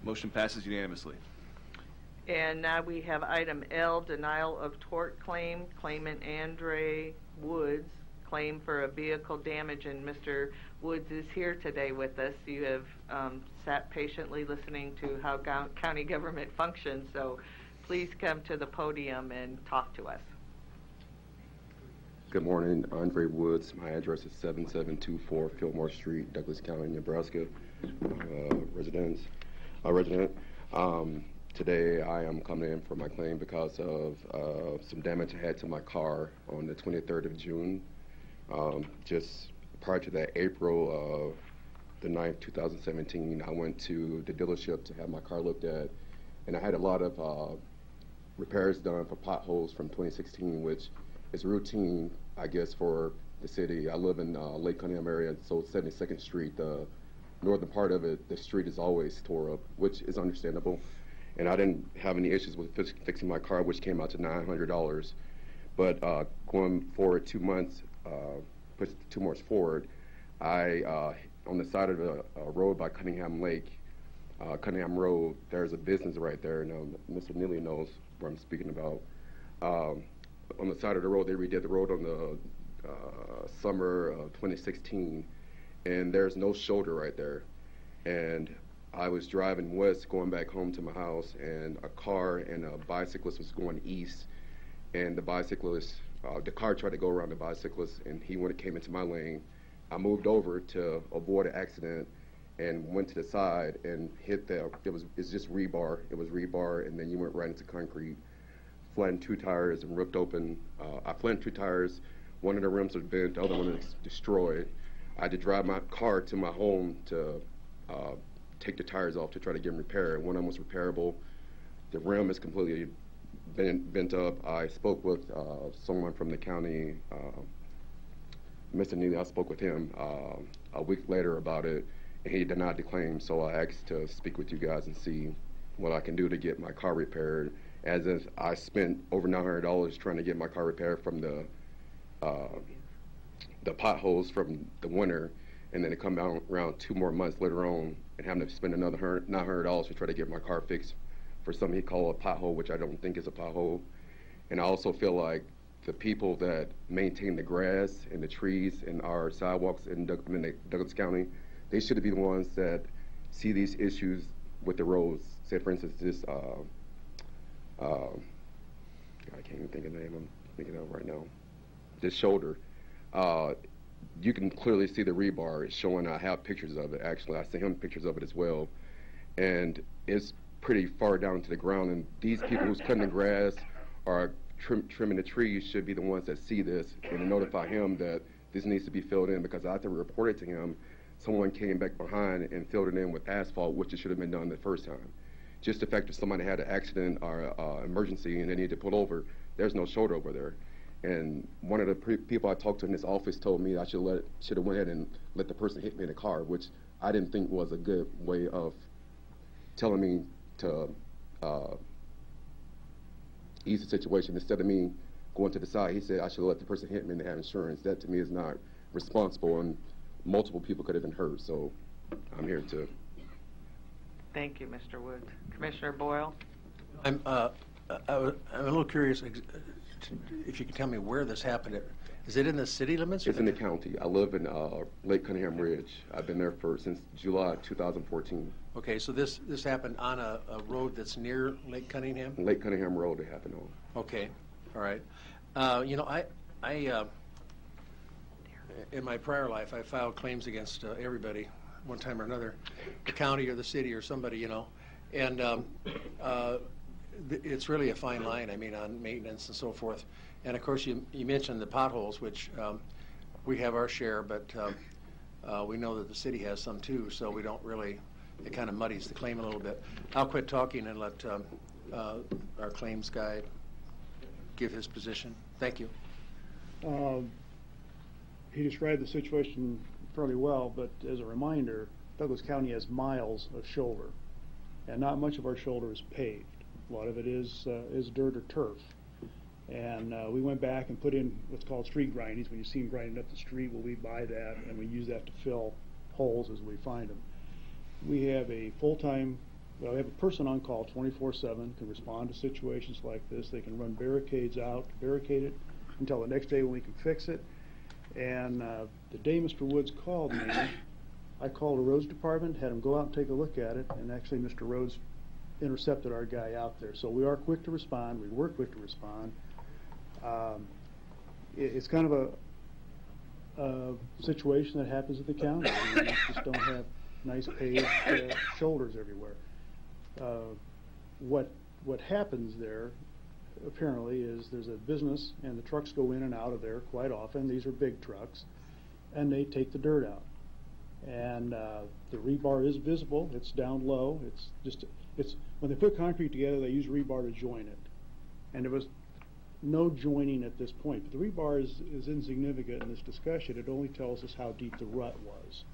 Speaker 3: Motion passes unanimously.
Speaker 1: And now we have item L, denial of tort claim, claimant Andre Woods, claim for a vehicle damage, and Mr. Woods is here today with us. You have sat patiently listening to how county government functions, so please come to the podium and talk to us.
Speaker 18: Good morning, Andre Woods. My address is 7724 Fillmore Street, Douglas County, Nebraska. Resident. Today I am coming in for my claim because of some damage I had to my car on the 23rd of June. Just prior to that, April the 9th, 2017, I went to the dealership to have my car looked at, and I had a lot of repairs done for potholes from 2016, which is routine, I guess, for the city. I live in Lake Cunningham area, so 72nd Street, the northern part of it, the street is always tore up, which is understandable. And I didn't have any issues with fixing my car, which came out to $900. But going forward 2 months, push 2 months forward, I on the side of a road by Cunningham Lake, Cunningham Road, there's a business right there. Now, Mr. Neely knows what I'm speaking about. On the side of the road, they redid the road on the summer of 2016, and there's no shoulder right there. And I was driving west, going back home to my house, and a car and a bicyclist was going east, and the bicyclist, the car tried to go around the bicyclist, and he came into my lane. I moved over to avoid an accident and went to the side and hit it's just rebar. It was rebar, and then you went right into concrete. Flattened 2 tires and ripped open. I flattened 2 tires. One of the rims was bent, the other one was destroyed. I had to drive my car to my home to take the tires off to try to get them repaired. One of them was repairable. The rim is completely bent up. I spoke with someone from the county, Mr. Neely. I spoke with him a week later about it, and he denied the claim. So I asked to speak with you guys and see what I can do to get my car repaired, as if I spent over $900 trying to get my car repaired from the potholes from the winter, and then to come out around 2 more months later on and having to spend another $900 to try to get my car fixed for something he called a pothole, which I don't think is a pothole. And I also feel like the people that maintain the grass and the trees and our sidewalks in Douglas County, they should be the ones that see these issues with the roads. Say, for instance, this, I can't even think of the name I'm thinking of right now, this shoulder. You can clearly see the rebar. It's showing. I have pictures of it, actually. I sent him pictures of it as well. And it's pretty far down to the ground, and these people who's cutting the grass or trimming the trees should be the ones that see this and notify him that this needs to be filled in, because after we reported to him, someone came back behind and filled it in with asphalt, which it should have been done the first time. Just the fact that somebody had an accident or emergency and they need to pull over, there's no shoulder over there. And one of the people I talked to in this office told me I should have went ahead and let the person hit me in the car, which I didn't think was a good way of telling me to ease the situation. Instead of me going to the side, he said I should let the person hit me and they have insurance. That to me is not responsible, and multiple people could have been hurt. So I'm here to.
Speaker 1: Thank you, Mr. Woods. Commissioner Boyle?
Speaker 2: I'm a little curious if you could tell me where this happened. Is it in the city limits?
Speaker 18: It's in the county. I live in Lake Cunningham Ridge. I've been there since July 2014.
Speaker 2: Okay, so this happened on a road that's near Lake Cunningham?
Speaker 18: Lake Cunningham Road it happened on.
Speaker 2: Okay, all right. You know, I in my prior life, I filed claims against everybody one time or another, the county or the city or somebody, you know, and it's really a fine line, I mean, on maintenance and so forth. And of course, you mentioned the potholes, which we have our share, but we know that the city has some too, so we don't really, it kind of muddies the claim a little bit. I'll quit talking and let our claims guy give his position. Thank you.
Speaker 12: He described the situation fairly well, but as a reminder, Douglas County has miles of shoulder, and not much of our shoulder is paved. A lot of it is dirt or turf. And we went back and put in what's called street grindings. When you see them grinding up the street, well, we buy that, and we use that to fill holes as we find them. We have a full-time, well, we have a person on call 24/7, can respond to situations like this. They can run barricades out, barricade it until the next day when we can fix it. And the day Mr. Woods called me, I called the roads department, had him go out and take a look at it, and actually Mr. Rhodes intercepted our guy out there. So we are quick to respond. We were quick to respond. It's kind of a situation that happens at the county. We just don't have nice paved shoulders everywhere. What happens there apparently is there's a business, and the trucks go in and out of there quite often. These are big trucks, and they take the dirt out. And the rebar is visible. It's down low. It's when they put concrete together, they use rebar to join it. And there was no joining at this point. But the rebar is insignificant in this discussion. It only tells us how deep the rut was.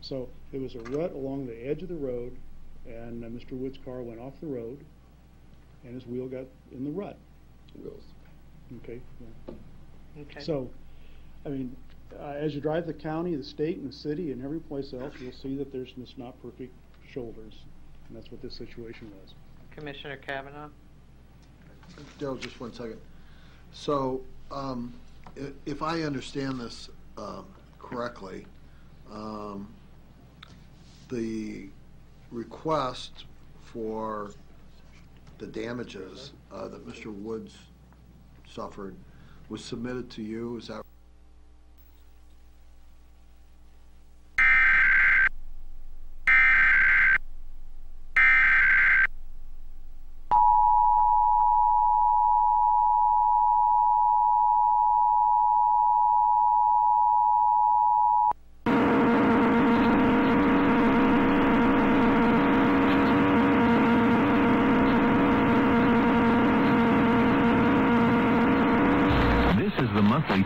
Speaker 12: So it was a rut along the edge of the road, and Mr. Wood's car went off the road, and his wheel got in the rut.
Speaker 18: Wheels.
Speaker 12: Okay. Yeah.
Speaker 1: Okay.
Speaker 12: So, I mean, as you drive the county, the state, and the city, and every place else, you'll see that there's just not perfect shoulders, and that's what this situation was.
Speaker 1: Commissioner Kavanaugh?
Speaker 7: Darryl, just 1 second. So, if I understand this correctly, the request for the damages that Mr. Woods suffered was submitted to you, is that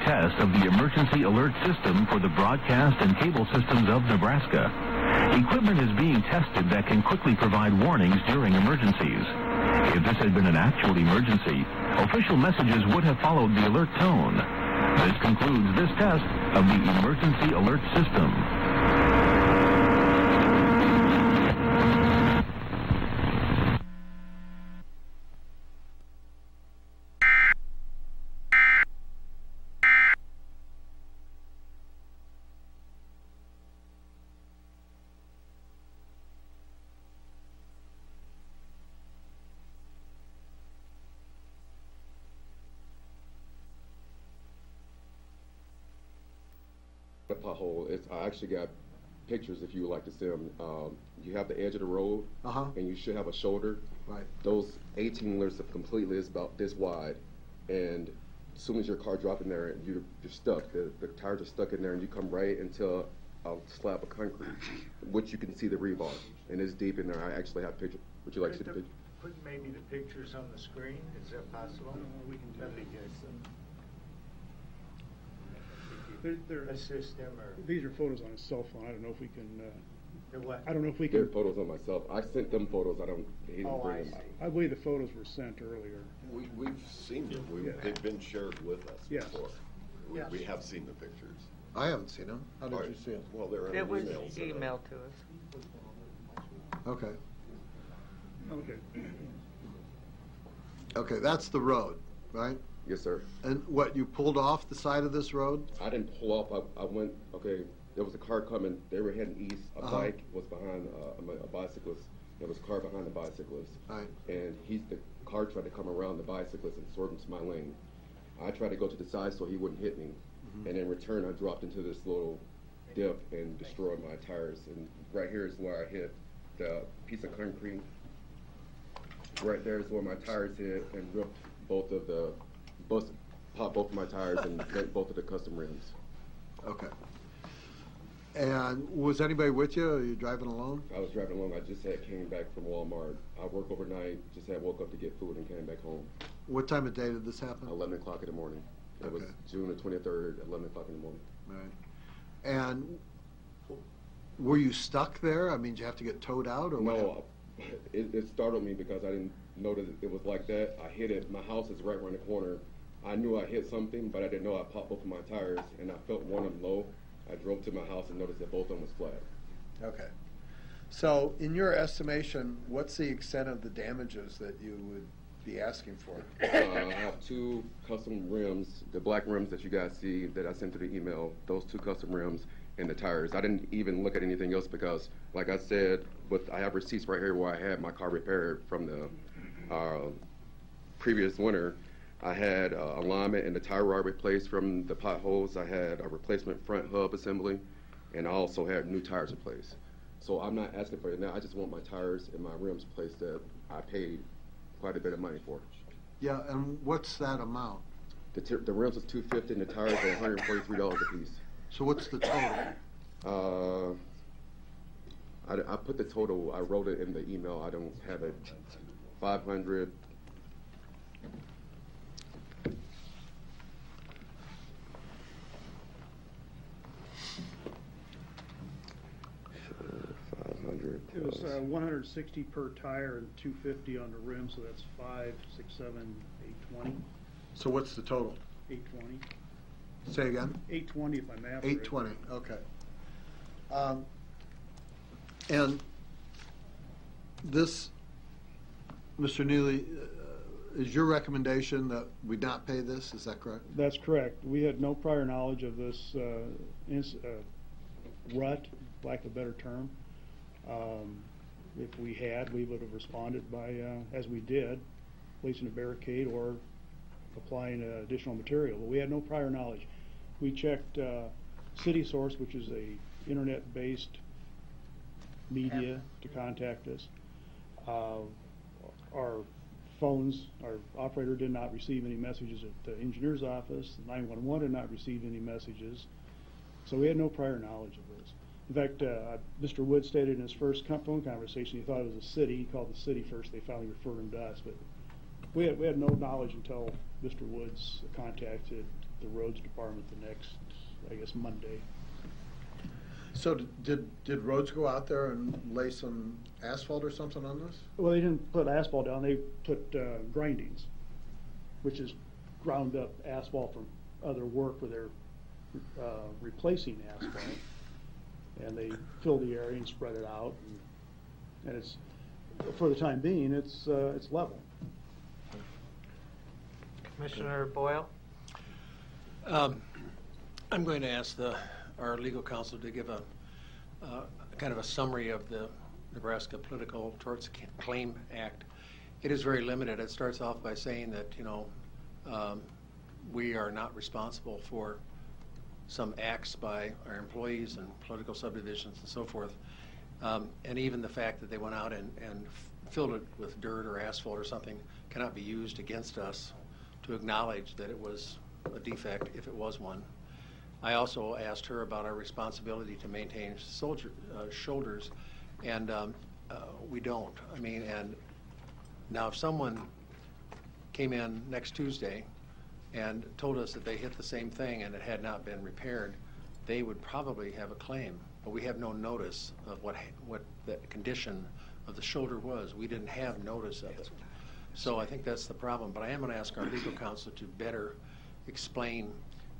Speaker 19: test of the emergency alert system for the broadcast and cable systems of Nebraska. Equipment is being tested that can quickly provide warnings during emergencies. If this had been an actual emergency, official messages would have followed the alert tone. This concludes this test of the emergency alert system.
Speaker 18: The pothole, I actually got pictures if you would like to see them. You have the edge of the road, and you should have a shoulder.
Speaker 7: Right.
Speaker 18: Those 18-wheelers completely is about this wide, and as soon as your car drops in there, you're stuck. The tires are stuck in there, and you come right into a slab of concrete, which you can see the rebar, and it's deep in there. I actually have pictures. Would you like to see the picture?
Speaker 5: Put maybe the pictures on the screen. Is that possible? We can do it. Assist them or
Speaker 12: These are photos on his cell phone. I don't know if we can.
Speaker 5: what?
Speaker 12: I don't know if we
Speaker 18: They're
Speaker 12: can.
Speaker 18: photos on myself. I sent them photos. He didn't bring them.
Speaker 12: I believe the photos were sent earlier.
Speaker 6: We've seen them.
Speaker 12: Yeah.
Speaker 6: They've been shared with us
Speaker 12: Yes.
Speaker 6: before.
Speaker 12: Yes.
Speaker 6: We have seen the pictures.
Speaker 7: I haven't seen them. How did
Speaker 6: Right.
Speaker 7: you see them?
Speaker 6: Well, they're in
Speaker 1: It was
Speaker 6: emails.
Speaker 1: emailed to us.
Speaker 7: Okay.
Speaker 12: Okay.
Speaker 7: Okay, that's the road, right?
Speaker 18: Yes, sir.
Speaker 7: And what, you pulled off the side of this road?
Speaker 18: I didn't pull off. I went, okay, there was a car coming. They were heading east. A bike was behind a bicyclist. There was a car behind the bicyclist.
Speaker 7: Right.
Speaker 18: And the car tried to come around the bicyclist and swerve into my lane. I tried to go to the side so he wouldn't hit me. And in return, I dropped into this little dip and destroyed my tires. And right here is where I hit the piece of concrete. Right there is where my tires hit and ripped both of the popped both of my tires and bent both of the custom rims.
Speaker 7: Okay. And was anybody with you? Or are you driving alone?
Speaker 18: I was driving along. I just came back from Walmart. I work overnight. Just woke up to get food and came back home.
Speaker 7: What time of day did this happen?
Speaker 18: 11 o'clock in the morning. It was June the 23rd, 11 o'clock in the morning.
Speaker 7: Right. And were you stuck there? I mean, did you have to get towed out or what?
Speaker 18: No, it startled me because I didn't know that it was like that. I hit it. My house is right around the corner. I knew I hit something, but I didn't know I popped both of my tires, and I felt one of them low. I drove to my house and noticed that both of them was flat.
Speaker 7: Okay. So, in your estimation, what's the extent of the damages that you would be asking for?
Speaker 18: I have two custom rims, the black rims that you guys see that I sent to the email, those two custom rims and the tires. I didn't even look at anything else because, like I said, I have receipts right here where I had my car repaired from the previous winter. I had alignment and the tire rod replaced from the potholes. I had a replacement front hub assembly, and I also had new tires replaced. So I'm not asking for it now. I just want my tires and my rims replaced that I paid quite a bit of money for.
Speaker 7: Yeah, and what's that amount?
Speaker 18: The rims was $250 and the tires are $143 a piece.
Speaker 7: So what's the total?
Speaker 18: I put the total, I wrote it in the email, I don't have it. 500.
Speaker 12: It was 160 per tire and 250 on the rim, so that's 5, 6, 7, 820.
Speaker 7: So what's the total?
Speaker 12: 820.
Speaker 7: Say again?
Speaker 12: 820 if my math is
Speaker 7: 820, okay. And this, Mr. Neely, is your recommendation that we not pay this? Is that correct?
Speaker 12: That's correct. We had no prior knowledge of this rut, lack of a better term. If we had, we would have responded by, as we did, placing a barricade or applying additional material. But we had no prior knowledge. We checked City Source, which is a internet-based media to contact us. Our phones, our operator did not receive any messages at the engineer's office. 911 did not receive any messages. So we had no prior knowledge of this. In fact, Mr. Wood stated in his first phone conversation he thought it was a city. He called the city first. They finally referred him to us. But we had no knowledge until Mr. Woods contacted the roads department the next, I guess, Monday.
Speaker 7: So did roads go out there and lay some asphalt or something on this?
Speaker 12: Well, they didn't put asphalt down. They put grindings, which is ground up asphalt from other work where they're replacing asphalt. And they fill the area and spread it out, and it's, for the time being, it's level.
Speaker 1: Commissioner Boyle?
Speaker 2: I'm going to ask our legal counsel to give a kind of a summary of the Nebraska Political Torts Claim Act. It is very limited. It starts off by saying that, we are not responsible for some acts by our employees and political subdivisions and so forth. And even the fact that they went out and filled it with dirt or asphalt or something cannot be used against us to acknowledge that it was a defect if it was one. I also asked her about our responsibility to maintain shoulders, and we don't. I mean, and now if someone came in next Tuesday and told us that they hit the same thing and it had not been repaired, they would probably have a claim. But we have no notice of what the condition of the shoulder was. We didn't have notice of it. So I think that's the problem. But I am going to ask our legal counsel to better explain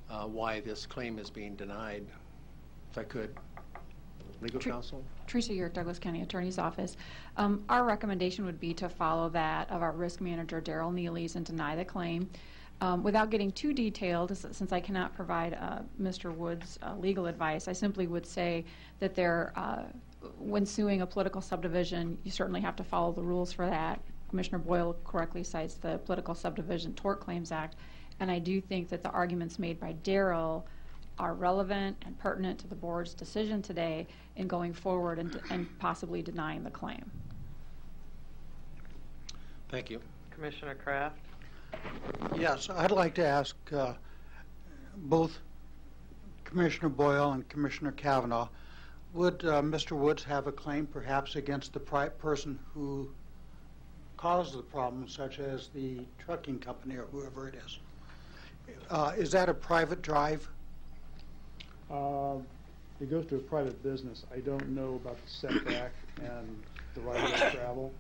Speaker 2: why this claim is being denied. If I could. Legal counsel?
Speaker 20: Teresa York, Douglas County Attorney's Office. Our recommendation would be to follow that of our risk manager, Daryl Neely's, and deny the claim. Without getting too detailed, since I cannot provide Mr. Wood's legal advice, I simply would say that when suing a political subdivision, you certainly have to follow the rules for that. Commissioner Boyle correctly cites the Political Subdivision Tort Claims Act, and I do think that the arguments made by Daryl are relevant and pertinent to the board's decision today in going forward and possibly denying the claim.
Speaker 2: Thank you.
Speaker 1: Commissioner Kraft?
Speaker 16: Yes, I'd like to ask both Commissioner Boyle and Commissioner Kavanaugh, would Mr. Woods have a claim perhaps against the person who caused the problem, such as the trucking company or whoever it is? Is that a private drive?
Speaker 12: It goes to a private business. I don't know about the setback and the right of travel.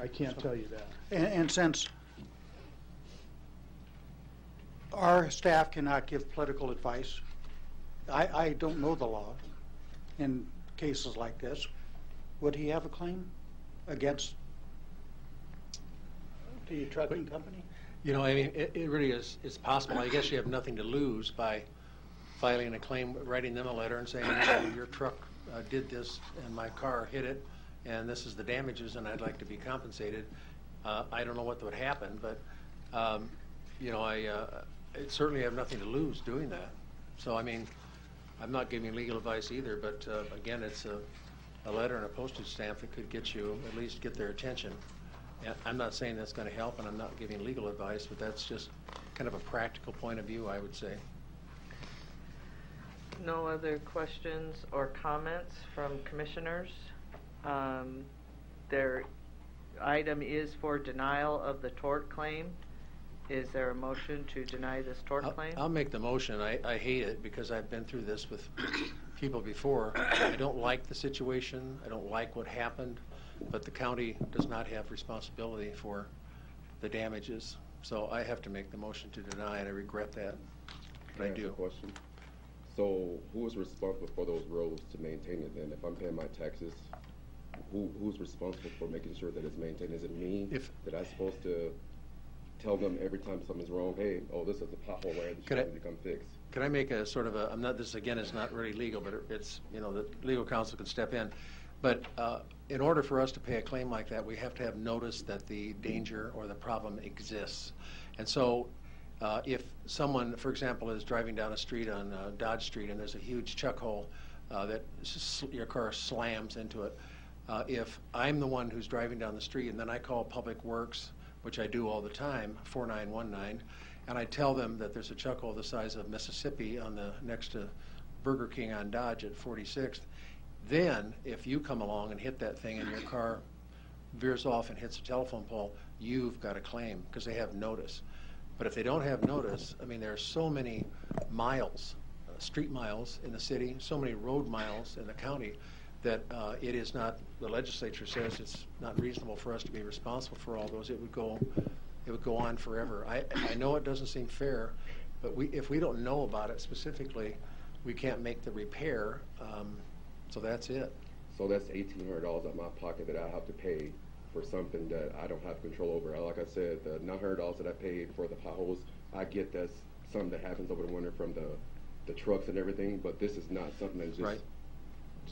Speaker 12: I can't tell you that.
Speaker 16: And since our staff cannot give political advice, I don't know the law in cases like this, would he have a claim against the trucking company?
Speaker 2: You know, I mean, it really is, it's possible. I guess you have nothing to lose by filing a claim, writing them a letter and saying, your truck did this and my car hit it, and this is the damages and I'd like to be compensated. I don't know what would happen, but, you know, I certainly have nothing to lose doing that. So, I mean, I'm not giving legal advice either, but again, it's a letter and a postage stamp that could get you, at least get their attention. And I'm not saying that's going to help, and I'm not giving legal advice, but that's just kind of a practical point of view, I would say.
Speaker 1: No other questions or comments from commissioners. Their item is for denial of the tort claim. Is there a motion to deny this tort claim?
Speaker 2: I'll make the motion. I hate it because I've been through this with people before. I don't like the situation. I don't like what happened, but the county does not have responsibility for the damages. So I have to make the motion to deny, and I regret that. But I do.
Speaker 18: Question. So who is responsible for those roads to maintain it then? If I'm paying my taxes, who's responsible for making sure that it's maintained? Is it me? That I'm supposed to tell them every time something's wrong, hey, oh, this is a pothole where you need to come fix?
Speaker 2: Can I make a sort of a, I'm not, this again is not really legal, but it's, you know, the legal counsel can step in. But in order for us to pay a claim like that, we have to have notice that the danger or the problem exists. And so if someone, for example, is driving down a street on Dodge Street and there's a huge chuck hole that your car slams into it, if I'm the one who's driving down the street and then I call Public Works, which I do all the time, 4919, and I tell them that there's a chuck hole the size of Mississippi on the next to Burger King on Dodge at 46th, then if you come along and hit that thing and your car veers off and hits a telephone pole, you've got a claim because they have notice. But if they don't have notice, I mean, there are so many miles, street miles in the city, so many road miles in the county that it is not, the legislature says it's not reasonable for us to be responsible for all those. It would go on forever. I know it doesn't seem fair, but if we don't know about it specifically, we can't make the repair, so that's it.
Speaker 18: So that's $1,800 out of my pocket that I have to pay for something that I don't have control over. Like I said, the $900 that I paid for the potholes, I get that's something that happens over the winter from the trucks and everything, but this is not something that's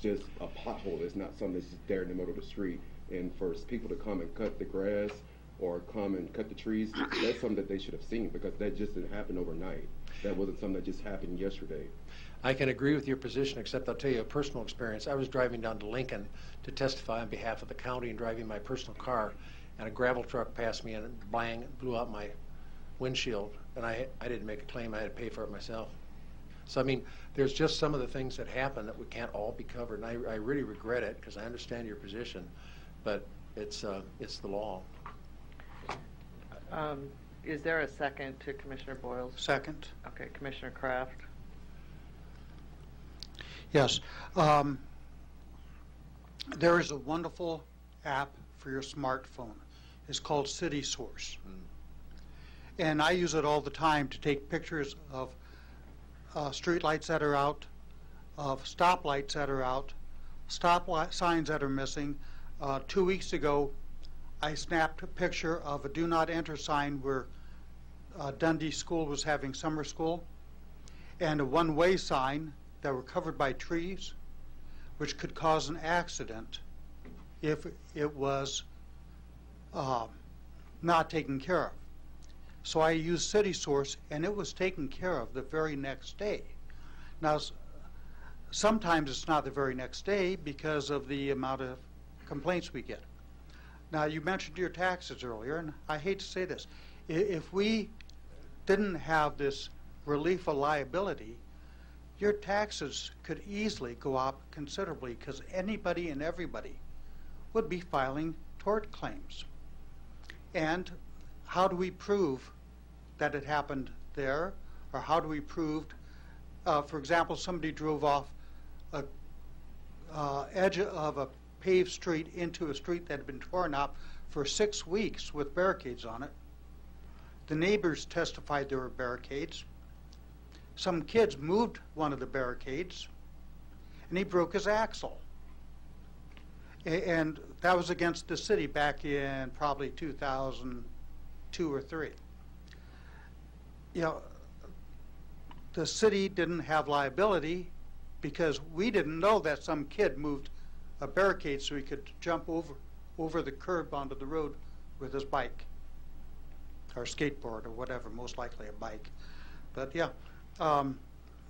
Speaker 18: just a pothole. It's not something that's just there in the middle of the street. And for people to come and cut the grass or come and cut the trees, that's something that they should have seen because that just didn't happen overnight. That wasn't something that just happened yesterday.
Speaker 2: I can agree with your position, except I'll tell you a personal experience. I was driving down to Lincoln to testify on behalf of the county and driving my personal car, and a gravel truck passed me and bang, blew out my windshield, and I didn't make a claim. I had to pay for it myself. So, I mean, there's just some of the things that happen that we can't all be covered, and I really regret it because I understand your position, but it's the law.
Speaker 1: Is there a second to Commissioner Boyle's?
Speaker 16: Second.
Speaker 1: Okay, Commissioner Kraft.
Speaker 16: Yes. There is a wonderful app for your smartphone. It's called City Source. And I use it all the time to take pictures of street lights that are out, of stoplights that are out, stop signs that are missing. 2 weeks ago, I snapped a picture of a do not enter sign where Dundee School was having summer school, and a one-way sign that were covered by trees, which could cause an accident if it was not taken care of. So I used City Source, and it was taken care of the very next day. Now, sometimes it's not the very next day because of the amount of complaints we get. Now, you mentioned your taxes earlier, and I hate to say this. If we didn't have this relief of liability, your taxes could easily go up considerably because anybody and everybody would be filing tort claims. And how do we prove that it happened there? Or how do we prove, for example, somebody drove off a edge of a paved street into a street that had been torn up for 6 weeks with barricades on it. The neighbors testified there were barricades. Some kids moved one of the barricades, and he broke his axle. And that was against the city back in probably 2002 or 3. You know, the city didn't have liability because we didn't know that some kid moved a barricade so he could jump over the curb onto the road with his bike or skateboard or whatever, most likely a bike. But yeah,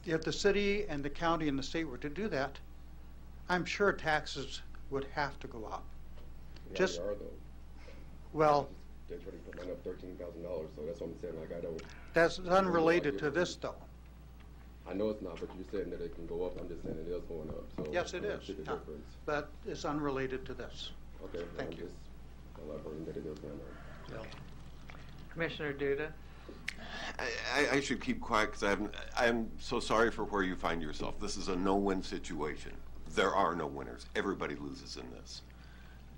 Speaker 16: if the city and the county and the state were to do that, I'm sure taxes would have to go up.
Speaker 18: Yeah,
Speaker 16: Just
Speaker 18: they are, though.
Speaker 16: Well,
Speaker 18: they're trying to put mine up $13,000, so that's what I'm saying. Like I don't.
Speaker 16: That's unrelated to this, though.
Speaker 18: I know it's not, but you're saying that it can go up. I'm just saying it is going up. So
Speaker 16: Yes, it
Speaker 18: I
Speaker 16: is.
Speaker 18: see the
Speaker 16: Yeah.
Speaker 18: difference.
Speaker 16: But it's unrelated to this.
Speaker 18: Okay.
Speaker 16: Thank you.
Speaker 18: Just elaborating that it is going up.
Speaker 1: Commissioner Duda?
Speaker 6: I should keep quiet because I'm so sorry for where you find yourself. This is a no-win situation. There are no winners. Everybody loses in this.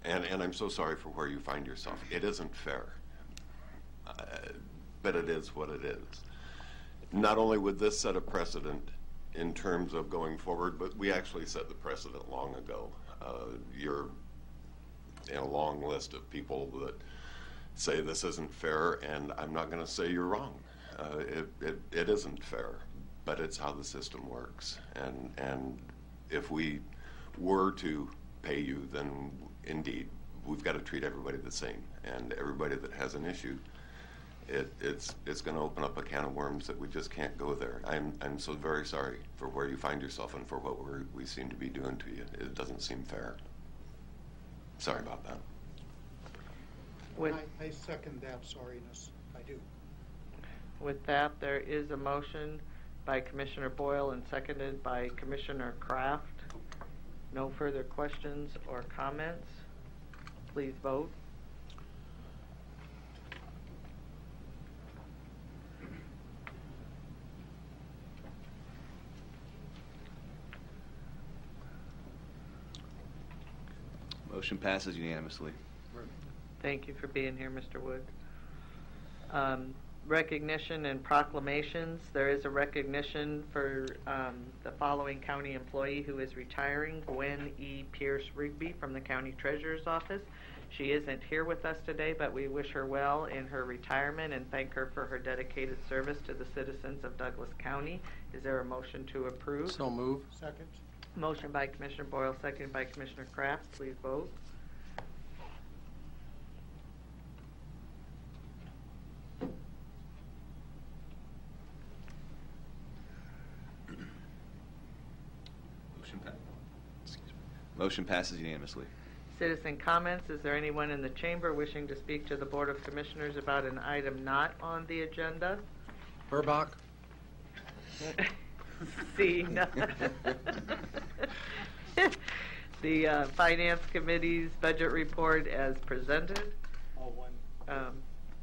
Speaker 6: And I'm so sorry for where you find yourself. It isn't fair. But it is what it is. Not only would this set a precedent in terms of going forward, but we actually set the precedent long ago. You're in a long list of people that say this isn't fair, and I'm not going to say you're wrong. It isn't fair, but it's how the system works. And if we were to pay you, then indeed, we've got to treat everybody the same. And everybody that has an issue, it's going to open up a can of worms that we just can't go there. I'm so very sorry for where you find yourself and for what we seem to be doing to you. It doesn't seem fair. Sorry about that.
Speaker 16: I second that sorriness. I do.
Speaker 1: With that, there is a motion by Commissioner Boyle and seconded by Commissioner Kraft. No further questions or comments. Please vote.
Speaker 3: Motion passes unanimously.
Speaker 1: Thank you for being here, Mr. Wood. Recognition and proclamations. There is a recognition for the following county employee who is retiring, Gwen E. Pierce Rigby from the County Treasurer's Office. She isn't here with us today, but we wish her well in her retirement and thank her for her dedicated service to the citizens of Douglas County. Is there a motion to approve?
Speaker 2: So move.
Speaker 16: Second.
Speaker 1: Motion by Commissioner Boyle, seconded by Commissioner Kraft. Please vote.
Speaker 3: Motion passes unanimously.
Speaker 1: Citizen comments. Is there anyone in the chamber wishing to speak to the Board of Commissioners about an item not on the agenda?
Speaker 2: Burbach?
Speaker 1: Seeing none. The Finance Committee's budget report as presented.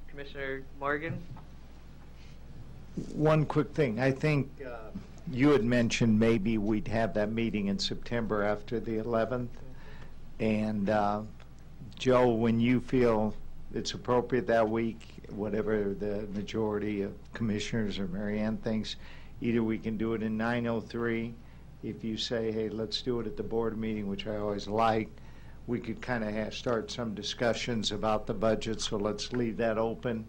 Speaker 1: Commissioner Morgan?
Speaker 5: One quick thing. I think you had mentioned maybe we'd have that meeting in September after the 11th. And Joe, when you feel it's appropriate that week, whatever the majority of commissioners or Mary Ann thinks, either we can do it in 9:03. If you say, hey, let's do it at the board meeting, which I always like, we could kind of start some discussions about the budget, so let's leave that open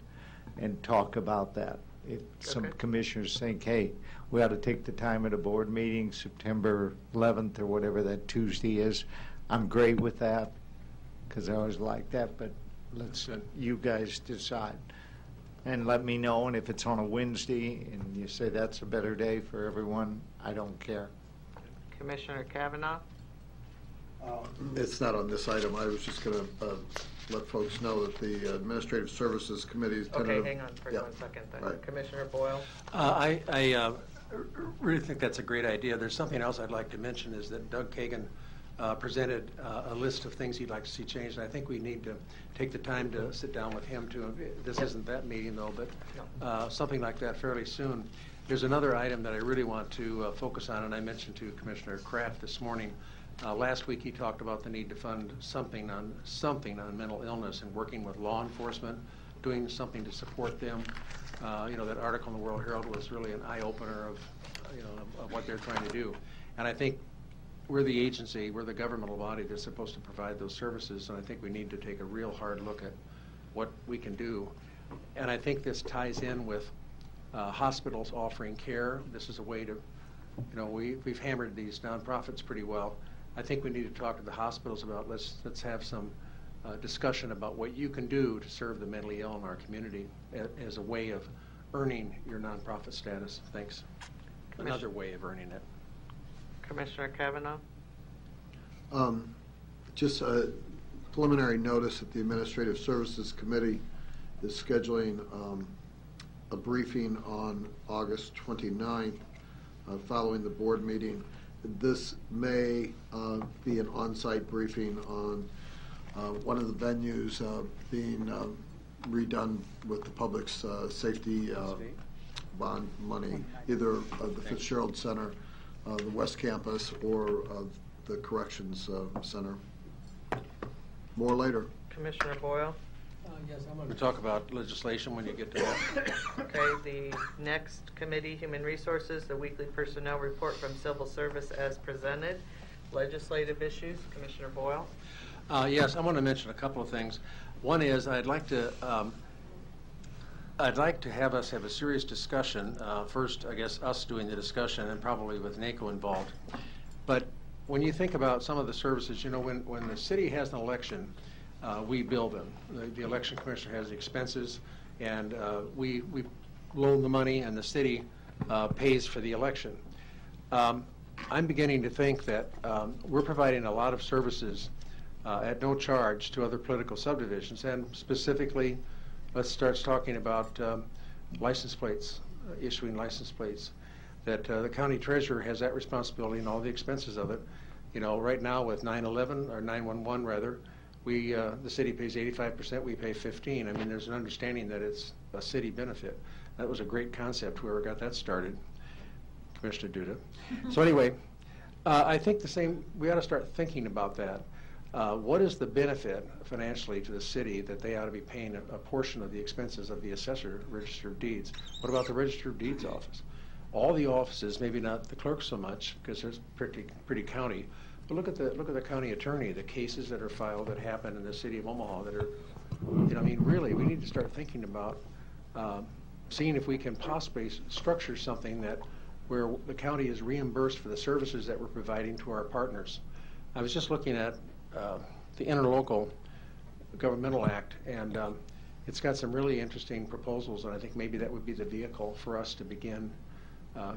Speaker 5: and talk about that. If some commissioners think, hey, we ought to take the time at a board meeting, September 11th or whatever that Tuesday is, I'm great with that, because I always like that, but let's you guys decide. And let me know, and if it's on a Wednesday and you say that's a better day for everyone, I don't care.
Speaker 1: Commissioner Kavanaugh?
Speaker 7: It's not on this item. I was just going to let folks know that the Administrative Services Committee is
Speaker 1: Okay, hang on for 1 second.
Speaker 7: Right.
Speaker 1: Commissioner Boyle?
Speaker 21: I really think that's a great idea. There's something else I'd like to mention is that Doug Kagan presented a list of things he'd like to see changed. And I think we need to take the time to sit down with him to, this isn't that meeting though, but something like that fairly soon. There's another item that I really want to focus on, and I mentioned to Commissioner Kraft this morning. Last week he talked about the need to fund something on mental illness and working with law enforcement, doing something to support them. That article in the World Herald was really an eye-opener of what they're trying to do. And I think we're the agency, we're the governmental body that's supposed to provide those services, and I think we need to take a real hard look at what we can do. And I think this ties in with hospitals offering care. This is a way to, we've hammered these nonprofits pretty well. I think we need to talk to the hospitals about let's have some discussion about what you can do to serve the mentally ill in our community as a way of earning your nonprofit status. Thanks. Another way of earning it.
Speaker 1: Commissioner Kavanaugh?
Speaker 7: Just a preliminary notice that the Administrative Services Committee is scheduling a briefing on August 29th following the board meeting. This may be an on-site briefing on one of the venues being redone with the public's safety bond money, either the Fitzgerald Center, the West Campus, or the Corrections Center. More later.
Speaker 1: Commissioner Boyle?
Speaker 21: Yes, I'm going to talk about legislation when you get to that.
Speaker 1: Okay, the next committee, Human Resources, the weekly personnel report from Civil Service as presented. Legislative issues, Commissioner Boyle?
Speaker 21: Yes, I want to mention a couple of things. One is I'd like to have us have a serious discussion. First, I guess us doing the discussion, and probably with NACO involved. But when you think about some of the services, you know, when the city has an election, we bill them. The election commissioner has the expenses, and we loan the money, and the city pays for the election. I'm beginning to think that we're providing a lot of services at no charge to other political subdivisions, and specifically, let's start talking about license plates, issuing license plates. That the county treasurer has that responsibility and all the expenses of it. You know, right now with 911 or 911 rather, the city pays 85%, we pay 15%. I mean, there's an understanding that it's a city benefit. That was a great concept, whoever got that started, Commissioner Duda. So anyway, I think we ought to start thinking about that. What is the benefit financially to the city that they ought to be paying a portion of the expenses of the assessor, Register of Deeds? What about the Register of Deeds office? All the offices, maybe not the clerk so much, because there's pretty county. But look at the county attorney, the cases that are filed that happen in the city of Omaha that are, you know, I mean, really, we need to start thinking about seeing if we can possibly structure something where the county is reimbursed for the services that we're providing to our partners. I was just looking at the Interlocal Governmental Act, and it's got some really interesting proposals, and I think maybe that would be the vehicle for us to begin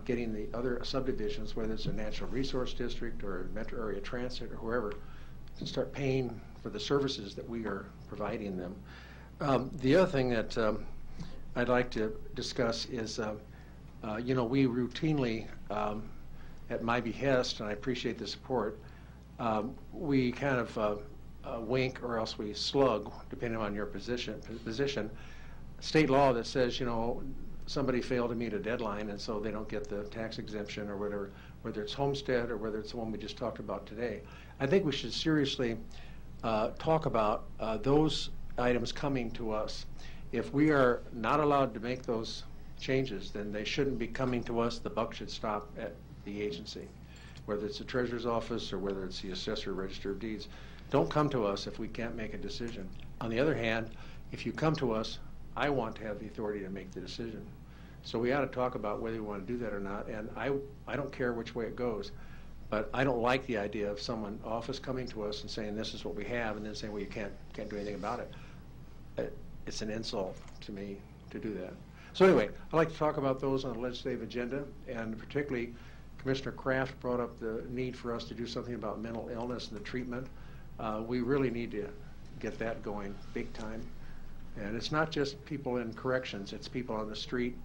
Speaker 21: getting the other subdivisions, whether it's a natural resource district or a metro area transit or whoever, to start paying for the services that we are providing them. The other thing that I'd like to discuss is, you know, we routinely, at my behest, and I appreciate the support, we kind of wink or else we slug, depending on your position, state law that says, you know, somebody failed to meet a deadline and so they don't get the tax exemption or whatever, whether it's homestead or whether it's the one we just talked about today. I think we should seriously talk about those items coming to us. If we are not allowed to make those changes, then they shouldn't be coming to us. The buck should stop at the agency, whether it's the treasurer's office or whether it's the assessor register of deeds. Don't come to us if we can't make a decision. On the other hand, if you come to us, I want to have the authority to make the decision. So we ought to talk about whether we want to do that or not, and I don't care which way it goes, but I don't like the idea of someone office coming to us and saying this is what we have and then saying, well, you can't do anything about it. It's an insult to me to do that. So anyway, I'd like to talk about those on the legislative agenda, and particularly Commissioner Kraft brought up the need for us to do something about mental illness and the treatment. We really need to get that going big time. And it's not just people in corrections, it's people on the street.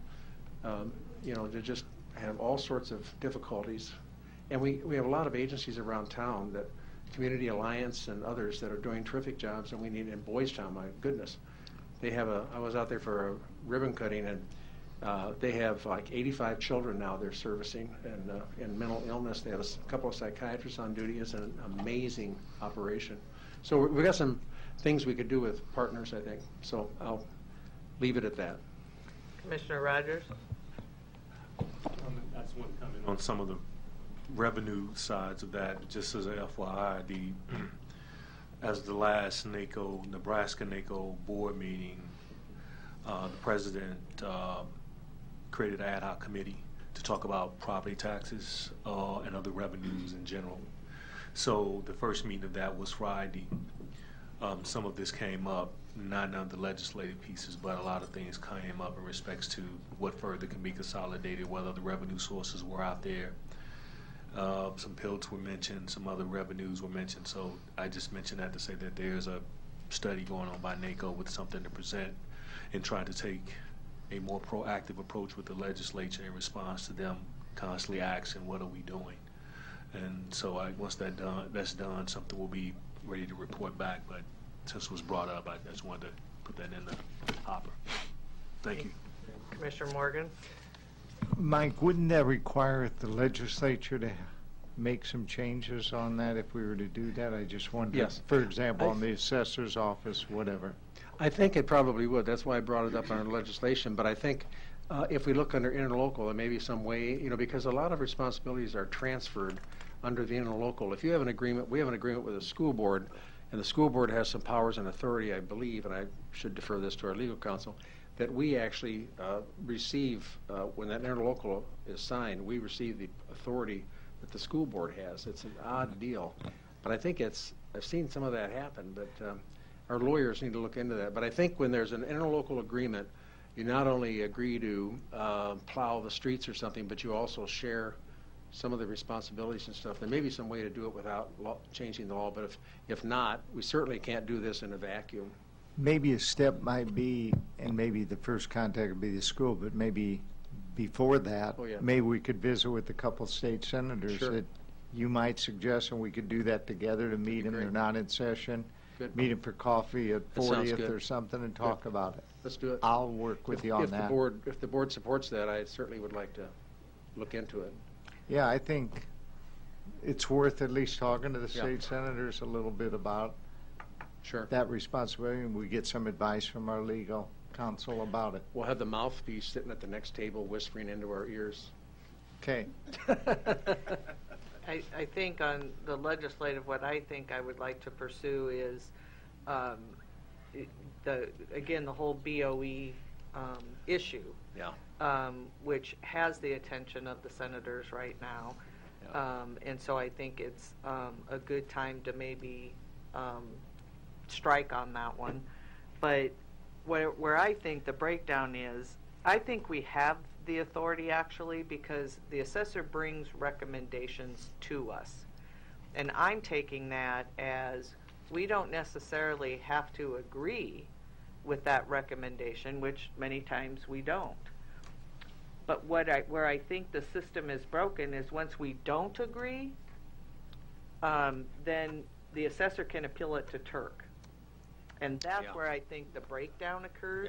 Speaker 21: You know, they just have all sorts of difficulties. And we have a lot of agencies around town, that Community Alliance and others, that are doing terrific jobs, and we need, in Boys Town, my goodness. They have I was out there for a ribbon cutting, and they have like 85 children now they're servicing, and in mental illness. They have a couple of psychiatrists on duty. It's an amazing operation. So we've got some things we could do with partners, I think. So I'll leave it at that.
Speaker 1: Commissioner Rodgers?
Speaker 15: That's one comment on some of the revenue sides of that. Just as a FYI, as the last Nebraska NACO board meeting, the president created an ad hoc committee to talk about property taxes and other revenues in general. So the first meeting of that was Friday. Some of this came up, not none of the legislative pieces, but a lot of things came up in respects to what further can be consolidated, whether the revenue sources were out there. Some PILTs were mentioned, some other revenues were mentioned. So I just mentioned that to say that there's a study going on by NACO with something to present and try to take a more proactive approach with the legislature in response to them constantly asking, what are we doing? And so once that's done, something will be ready to report back. But since it was brought up, I just wanted to put that in the hopper. Thank you.
Speaker 1: Commissioner Morgan?
Speaker 5: Mike, wouldn't that require the legislature to make some changes on that if we were to do that? I just wondered,
Speaker 21: Yes.
Speaker 5: for example, on the assessor's office, whatever.
Speaker 21: I think it probably would. That's why I brought it up under legislation. But I think if we look under interlocal, there may be some way, because a lot of responsibilities are transferred under the interlocal. If you have an agreement, we have an agreement with the school board, and the school board has some powers and authority, I believe, and I should defer this to our legal counsel, that we actually receive, when that interlocal is signed, we receive the authority that the school board has. It's an odd deal. But I think I've seen some of that happen, but our lawyers need to look into that. But I think when there's an interlocal agreement, you not only agree to plow the streets or something, but you also share some of the responsibilities and stuff. There may be some way to do it without changing the law, but if not, we certainly can't do this in a vacuum.
Speaker 5: Maybe a step might be, and maybe the first contact would be the school, but maybe before that, maybe we could visit with a couple state senators that you might suggest, and we could do that together to meet them. They're not in session. Meet them for coffee at 40th or something and talk about it.
Speaker 21: Let's do it.
Speaker 5: I'll work with you on that.
Speaker 21: If the board supports that, I certainly would like to look into it.
Speaker 5: Yeah, I think it's worth at least talking to the state senators a little bit about that responsibility, and we get some advice from our legal counsel about it.
Speaker 21: We'll have the mouthpiece sitting at the next table whispering into our ears.
Speaker 5: Okay.
Speaker 1: I think on the legislative, what I think I would like to pursue is the whole BOE issue, which has the attention of the senators right now. And so I think it's a good time to maybe strike on that one. But where I think the breakdown is, I think we have the authority actually, because the assessor brings recommendations to us. And I'm taking that as we don't necessarily have to agree with that recommendation, which many times we don't. But where I think the system is broken is once we don't agree, then the assessor can appeal it to Turk. And that's where I think the breakdown occurs.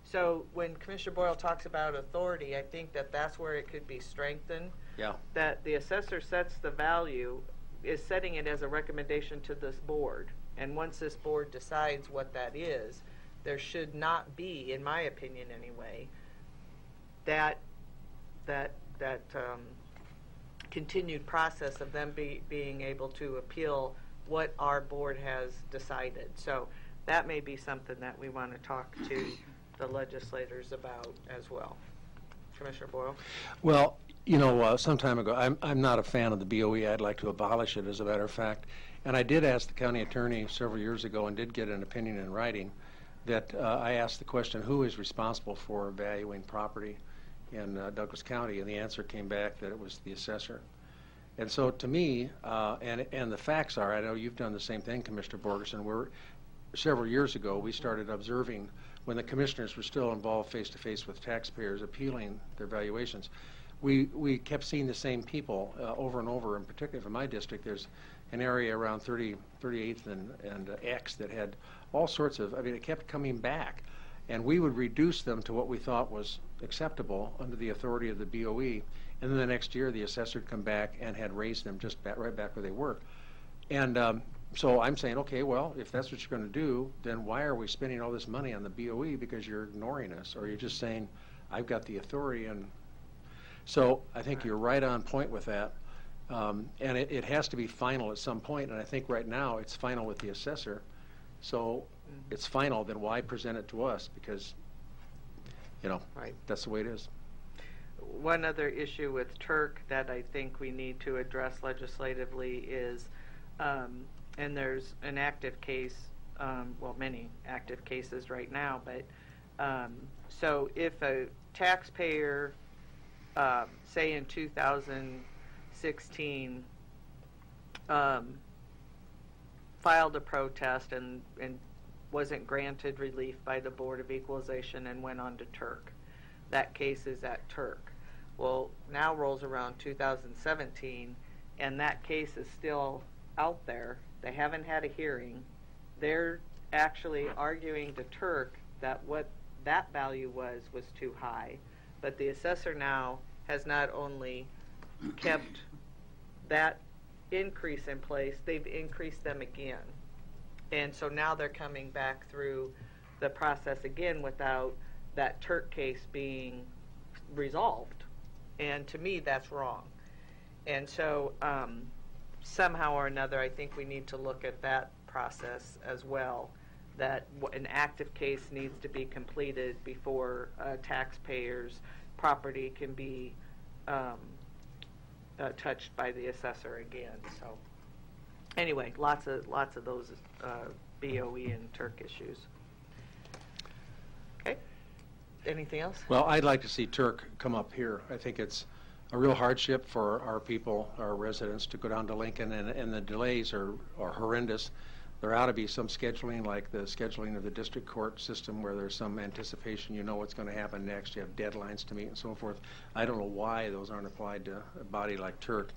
Speaker 1: So when Commissioner Boyle talks about authority, I think that's where it could be strengthened. That the assessor sets the value, is setting it as a recommendation to this board. And once this board decides what that is, there should not be, in my opinion anyway, that continued process of them being able to appeal what our board has decided. So that may be something that we want to talk to the legislators about as well. Commissioner Boyle?
Speaker 21: Well, some time ago, I'm not a fan of the BOE. I'd like to abolish it, as a matter of fact. And I did ask the county attorney several years ago and did get an opinion in writing that I asked the question, who is responsible for valuing property in Douglas County? And the answer came back that it was the assessor. And so to me, and the facts are, I know you've done the same thing, Commissioner Borgeson, several years ago we started observing when the commissioners were still involved face-to-face with taxpayers appealing their valuations. We kept seeing the same people over and over, and particularly from my district, there's an area around 38th and X that had all sorts of, it kept coming back. And we would reduce them to what we thought was acceptable under the authority of the BOE. And then the next year, the assessor would come back and had raised them just right back where they were. And so I'm saying, okay, well, if that's what you're going to do, then why are we spending all this money on the BOE? Because you're ignoring us, or you're just saying, I've got the authority. And so I think you're right on point with that. And it has to be final at some point, and I think right now it's final with the assessor. So it's final, then why present it to us? Because, that's the way it is.
Speaker 1: One other issue with Turk that I think we need to address legislatively is, and there's an active case, many active cases right now, but so if a taxpayer, say in 2016, filed a protest and wasn't granted relief by the Board of Equalization and went on to Turk. That case is at Turk. Well, now rolls around 2017, and that case is still out there. They haven't had a hearing. They're actually arguing to Turk that what that value was too high. But the assessor now has not only kept that increase in place, they've increased them again. And so now they're coming back through the process again without that Turk case being resolved. And to me, that's wrong. And so somehow or another, I think we need to look at that process as well, that an active case needs to be completed before taxpayers' property can be touched by the assessor again. So anyway, lots of those BOE and Turk issues. Okay. Anything else?
Speaker 21: Well, I'd like to see Turk come up here. I think it's a real hardship for our people, our residents, to go down to Lincoln, and the delays are horrendous. There ought to be some scheduling, like the scheduling of the district court system, where there's some anticipation, you know what's going to happen next, you have deadlines to meet and so forth. I don't know why those aren't applied to a body like Turk.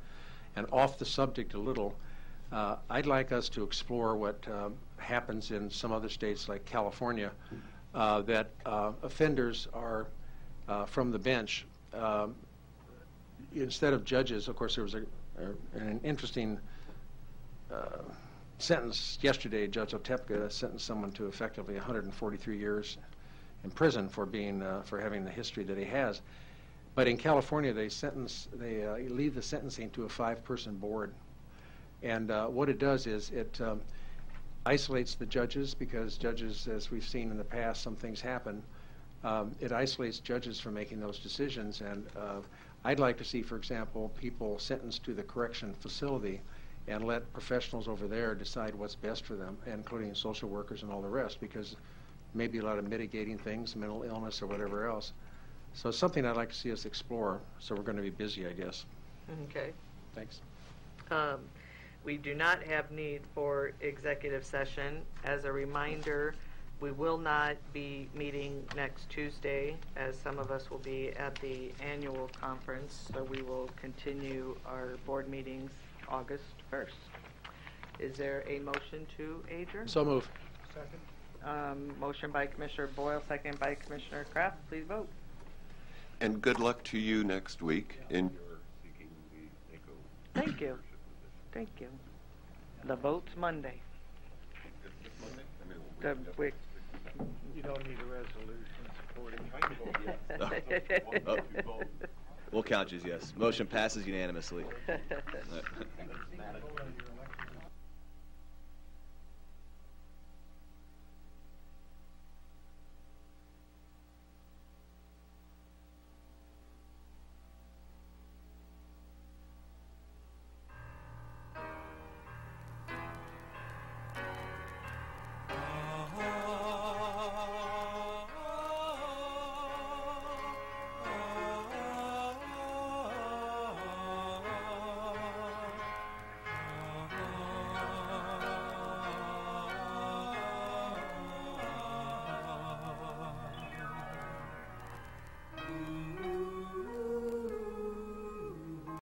Speaker 21: And off the subject a little, I'd like us to explore what happens in some other states like California, that offenders are from the bench. Instead of judges, of course, there was an interesting sentence yesterday. Judge Otepka sentenced someone to effectively 143 years in prison for having the history that he has. But in California, they leave the sentencing to a 5-person board, and what it does is it isolates the judges, because judges, as we've seen in the past, some things happen. It isolates judges from making those decisions, and I'd like to see, for example, people sentenced to the correction facility and let professionals over there decide what's best for them, including social workers and all the rest, because maybe a lot of mitigating things, mental illness or whatever else. So it's something I'd like to see us explore. So we're going to be busy, I guess.
Speaker 1: Okay.
Speaker 21: Thanks.
Speaker 1: We do not have need for executive session. As a reminder, we will not be meeting next Tuesday, as some of us will be at the annual conference, so we will continue our board meetings August 1st. Is there a motion to adjourn?
Speaker 21: So move.
Speaker 12: Second.
Speaker 1: Motion by Commissioner Boyle, second by Commissioner Kraft. Please vote.
Speaker 6: And good luck to you next week in your seeking the NACO.
Speaker 1: Thank you. Thank you. The vote's Monday.
Speaker 5: You don't need a resolution supporting.
Speaker 3: We'll count you as yes. Motion passes unanimously.